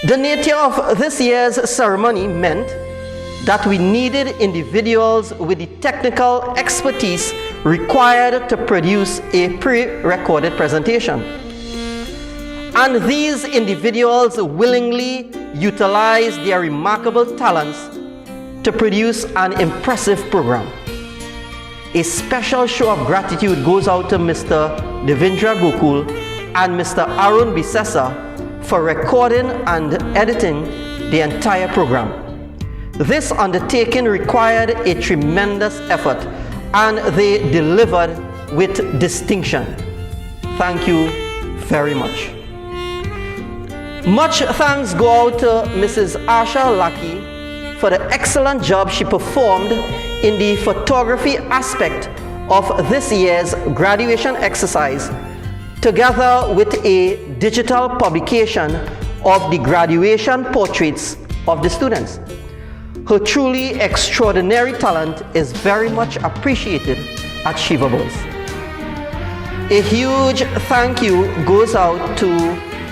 The nature of this year's ceremony meant that we needed individuals with the technical expertise required to produce a pre-recorded presentation. And these individuals willingly utilized their remarkable talents to produce an impressive program. A special show of gratitude goes out to Mr. Devendra Gokul and Mr. Arun Bisesa for recording and editing the entire program. This undertaking required a tremendous effort, and they delivered with distinction. Thank you very much. Much thanks go out to Mrs. Asha Lucky for the excellent job she performed in the photography aspect of this year's graduation exercise, together with a digital publication of the graduation portraits of the students. Her truly extraordinary talent is very much appreciated at Shiva Boys. A huge thank you goes out to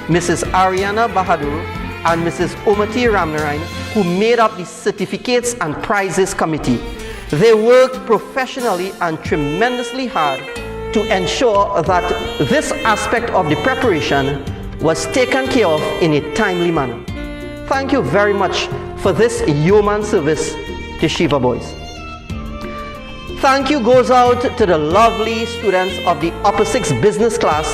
Mrs. Ariana Bahadur and Mrs. Omati Ramnarayan, who made up the certificates and prizes committee. They worked professionally and tremendously hard to ensure that this aspect of the preparation was taken care of in a timely manner. Thank you very much for this yeoman service to Shiva Boys. Thank you goes out to the lovely students of the Upper 6 business class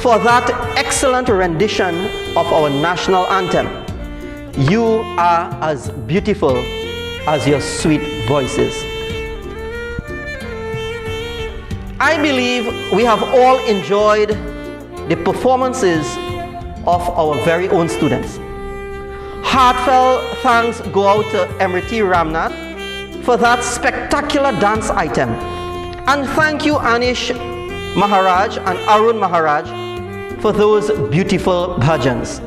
for that excellent rendition of our national anthem. You are as beautiful as your sweet voices. I believe we have all enjoyed the performances of our very own students. Heartfelt thanks go out to Emriti Ramnath for that spectacular dance item. And thank you Anish Maharaj and Arun Maharaj for those beautiful bhajans.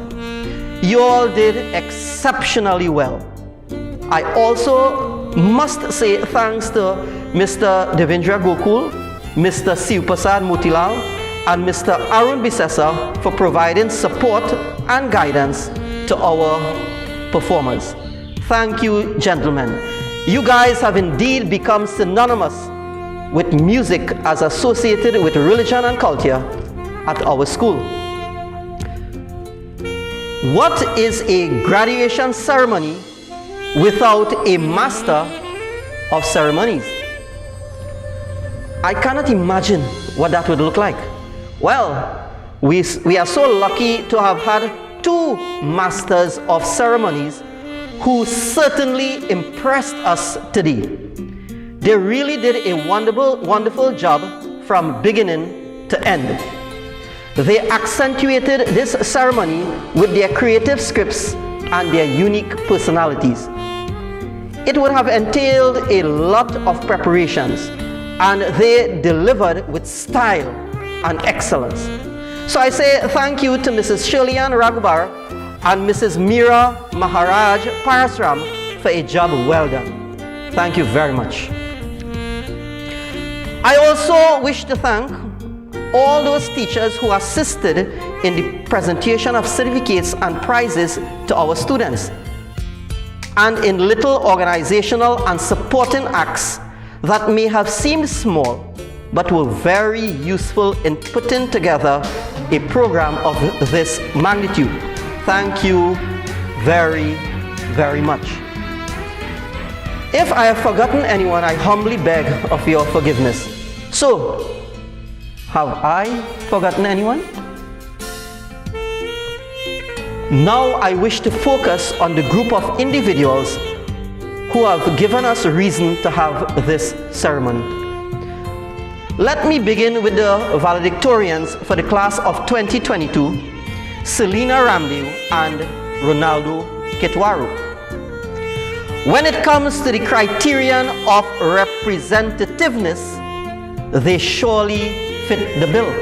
You all did exceptionally well. I also must say thanks to Mr. Devendra Gokul, Mr. Sivprasad Motilal, and Mr. Arun Bisesa for providing support and guidance to our performers. Thank you, gentlemen. You guys have indeed become synonymous with music as associated with religion and culture at our school. What is a graduation ceremony without a master of ceremonies? I cannot imagine what that would look like. Well, we are so lucky to have had 2 masters of ceremonies who certainly impressed us today. They really did a wonderful job from beginning to end. They accentuated this ceremony with their creative scripts and their unique personalities. It would have entailed a lot of preparations, and they delivered with style and excellence. So I say thank you to Mrs. Shirley-Ann Raghubar and Mrs. Meera Maharaj Parasram for a job well done. Thank you very much. I also wish to thank all those teachers who assisted in the presentation of certificates and prizes to our students, and in little organizational and supporting acts that may have seemed small but were very useful in putting together a program of this magnitude. Thank you very, very much. If I have forgotten anyone, I humbly beg of your forgiveness. So, have I forgotten anyone? Now I wish to focus on the group of individuals who have given us a reason to have this ceremony. Let me begin with the valedictorians for the class of 2022, Selena Ramdev and Ronaldo Ketwaru. When it comes to the criterion of representativeness, they surely fit the bill.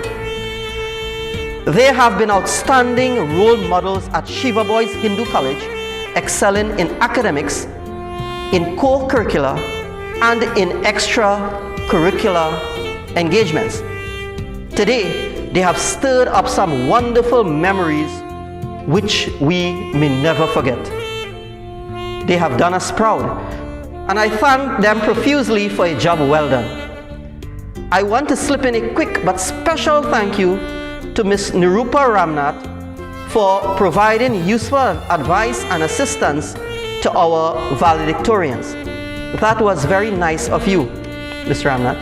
They have been outstanding role models at Shiva Boys Hindu College, excelling in academics, in co-curricular, and in extracurricular engagements. Today, they have stirred up some wonderful memories which we may never forget. They have done us proud, and I thank them profusely for a job well done. I want to slip in a quick but special thank you to Ms. Nirupa Ramnath for providing useful advice and assistance to our valedictorians. That was very nice of you, Ms. Ramnath.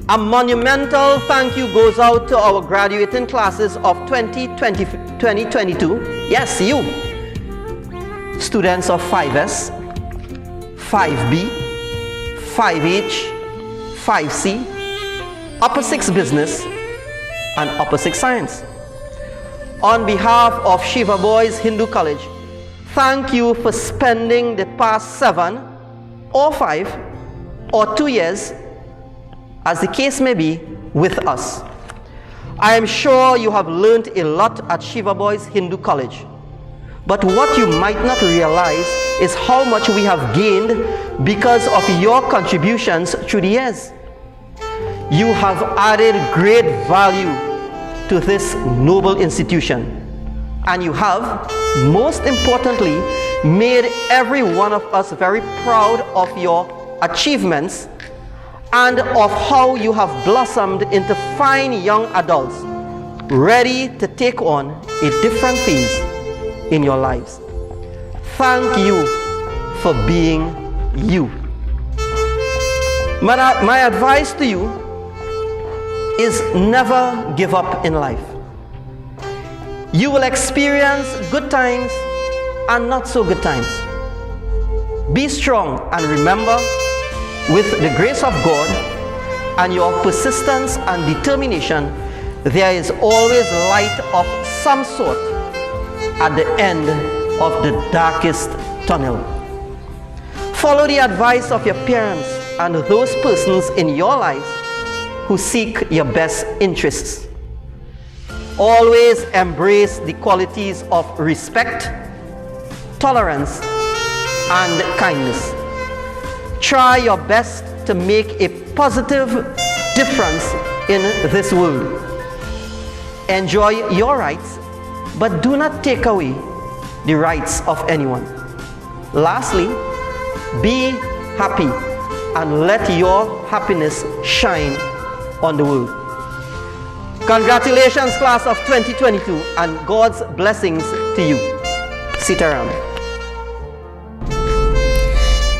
A monumental thank you goes out to our graduating classes of 2022. Yes, you. Students of 5S, 5B, 5H, 5C, Upper 6 Business, and Upper 6 Science. On behalf of Shiva Boys Hindu College, thank you for spending the past 7 or 5 or 2 years, as the case may be, with us. I am sure you have learned a lot at Shiva Boys Hindu College. But what you might not realize is how much we have gained because of your contributions through the years. You have added great value to this noble institution. And you have, most importantly, made every one of us very proud of your achievements and of how you have blossomed into fine young adults, ready to take on a different phase in your lives. Thank you for being you. My advice to you is never give up in life. You will experience good times and not so good times. Be strong and remember, with the grace of God and your persistence and determination, there is always light of some sort at the end of the darkest tunnel. Follow the advice of your parents and those persons in your lives who seek your best interests. Always embrace the qualities of respect, tolerance, and kindness. Try your best to make a positive difference in this world. Enjoy your rights, but do not take away the rights of anyone. Lastly, be happy and let your happiness shine on the world. Congratulations, class of 2022, and God's blessings to you. Sitaram.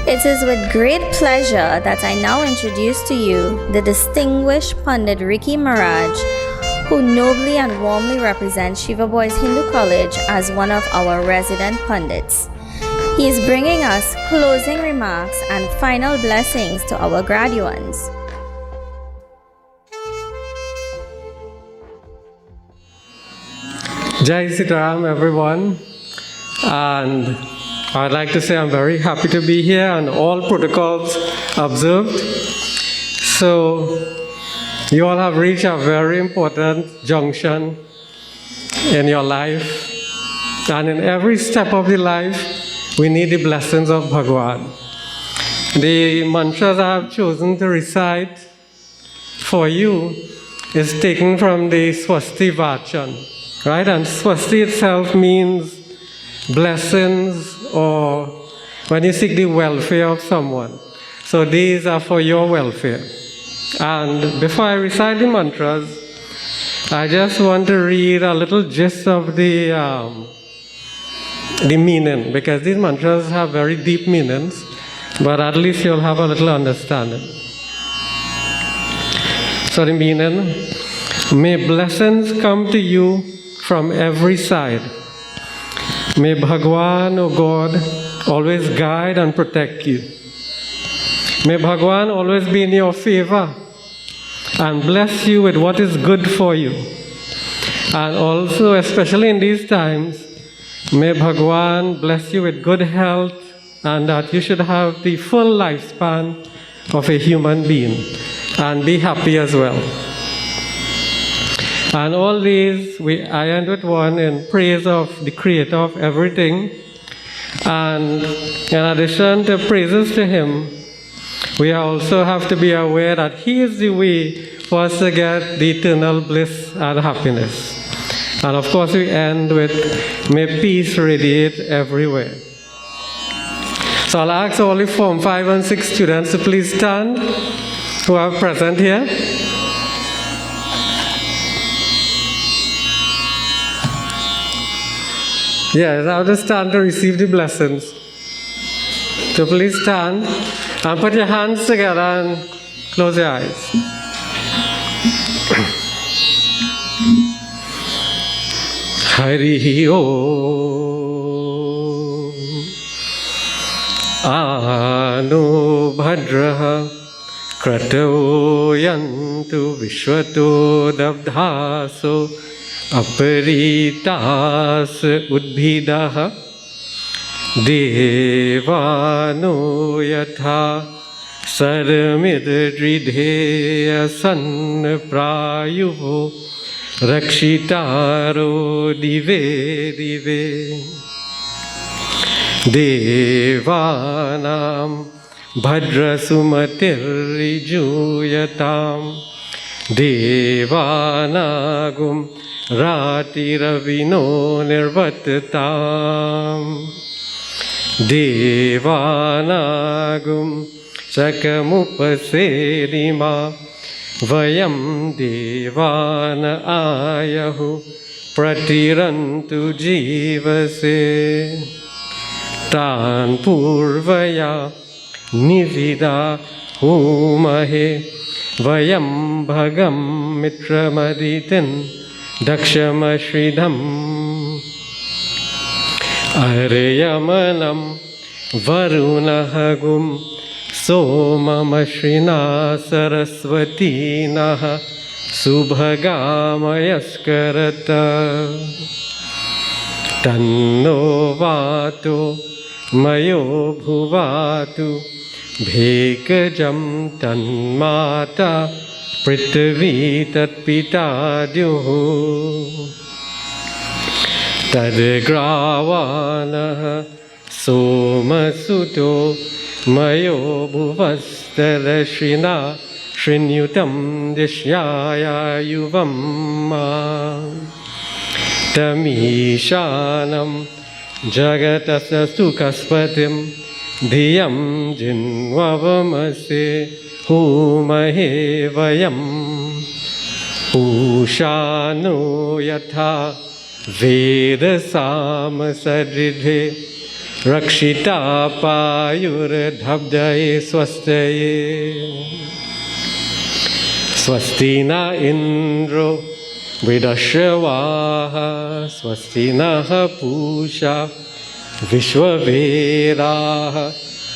It is with great pleasure that I now introduce to you the distinguished Pandit Ricky Maharaj, who nobly and warmly represents Shiva Boys Hindu College as one of our resident Pandits. He is bringing us closing remarks and final blessings to our graduates. Jai Sitaram, everyone. And I'd like to say I'm very happy to be here and all protocols observed. So you all have reached a very important junction in your life. And in every step of the life, we need the blessings of Bhagwan. The mantras I have chosen to recite for you is taken from the Swasti Vachan. Right? And Swasti itself means blessings, or when you seek the welfare of someone. So these are for your welfare. And before I recite the mantras, I just want to read a little gist of the meaning, because these mantras have very deep meanings, but at least you'll have a little understanding. So the meaning: may blessings come to you from every side. May Bhagwan, O God, always guide and protect you. May Bhagwan always be in your favor and bless you with what is good for you. And also, especially in these times, may Bhagwan bless you with good health and that you should have the full lifespan of a human being and be happy as well. And all these, I end with one in praise of the Creator of everything. And in addition to praises to Him, we also have to be aware that He is the way for us to get the eternal bliss and happiness. And of course, we end with, may peace radiate everywhere. So I'll ask all the Form 5 and 6 students to please stand who are present here. Yes, I'll just stand to receive the blessings. So please stand and put your hands together and close your eyes. Hari Om Anu Bhadraha Krato Yantu Vishwato Dabdhaso Aparitas Udbhidaha Devano Yatha Saramidridheya San Prayuvo Rakshitaro Dive Dive. Devanam Bhadrasumatirrijuyatam Devanagum Ratiravino Nirvatatam Devanagum Sakamupasedima Vayam Devana Ayahu Pratirantu Jivase Tan Purvaya Nivida Humahe Vayam Bhagam Mitramaditin Dakshamashridham Aryamanam Varunahagum Somamashrina Saraswati Naha Subhagamayaskarata Tanno Vato Mayo Bhuvatu Bhekajam Tanmata Prithvi Tatpita Dyuhu Tadgravanaha Somasuto Mayo Bhuvastarashina Shrinyutam Dishyaya Yuvamma Tamishanam Jagatasya Kaspatim Diyam Jinvavamase Humahe Vayam Ushano Yatha Veda Samasadridhe Rakshita Payur Dhabdaye Swastaye Swastina Indro Vidashavaha Swastina Pusha Vishwaveraha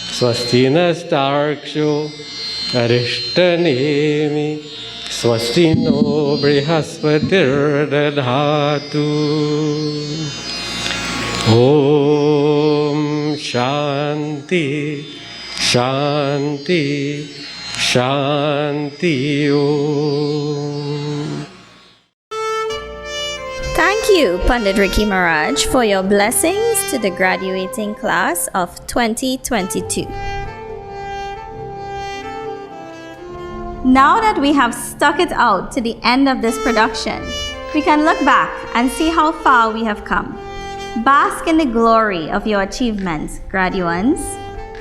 Swastina Starksho Arishtanemi Swastino Brihaspatir Dadhatu Om Shanti Shanti Shanti Om. Thank you, Pandit Ricky Maharaj, for your blessings to the graduating class of 2022. Now that we have stuck it out to the end of this production, we can look back and see how far we have come. Bask in the glory of your achievements, graduands.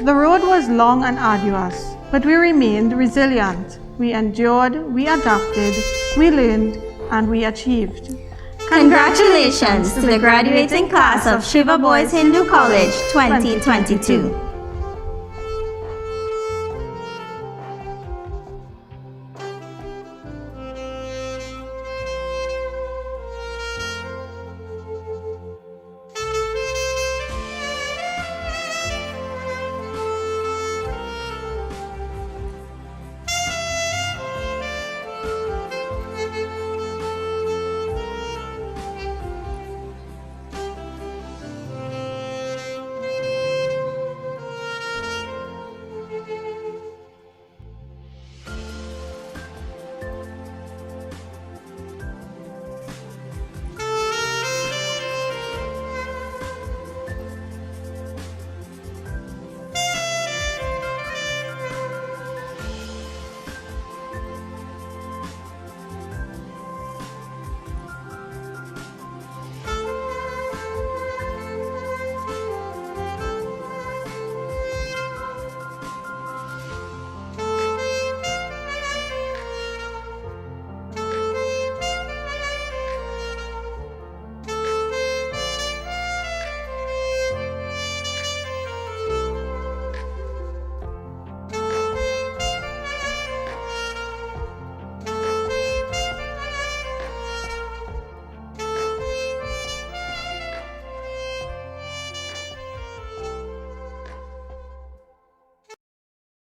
The road was long and arduous, but we remained resilient. We endured, we adapted, we learned, and we achieved. Congratulations to the graduating class of Shiva Boys Hindu College 2022.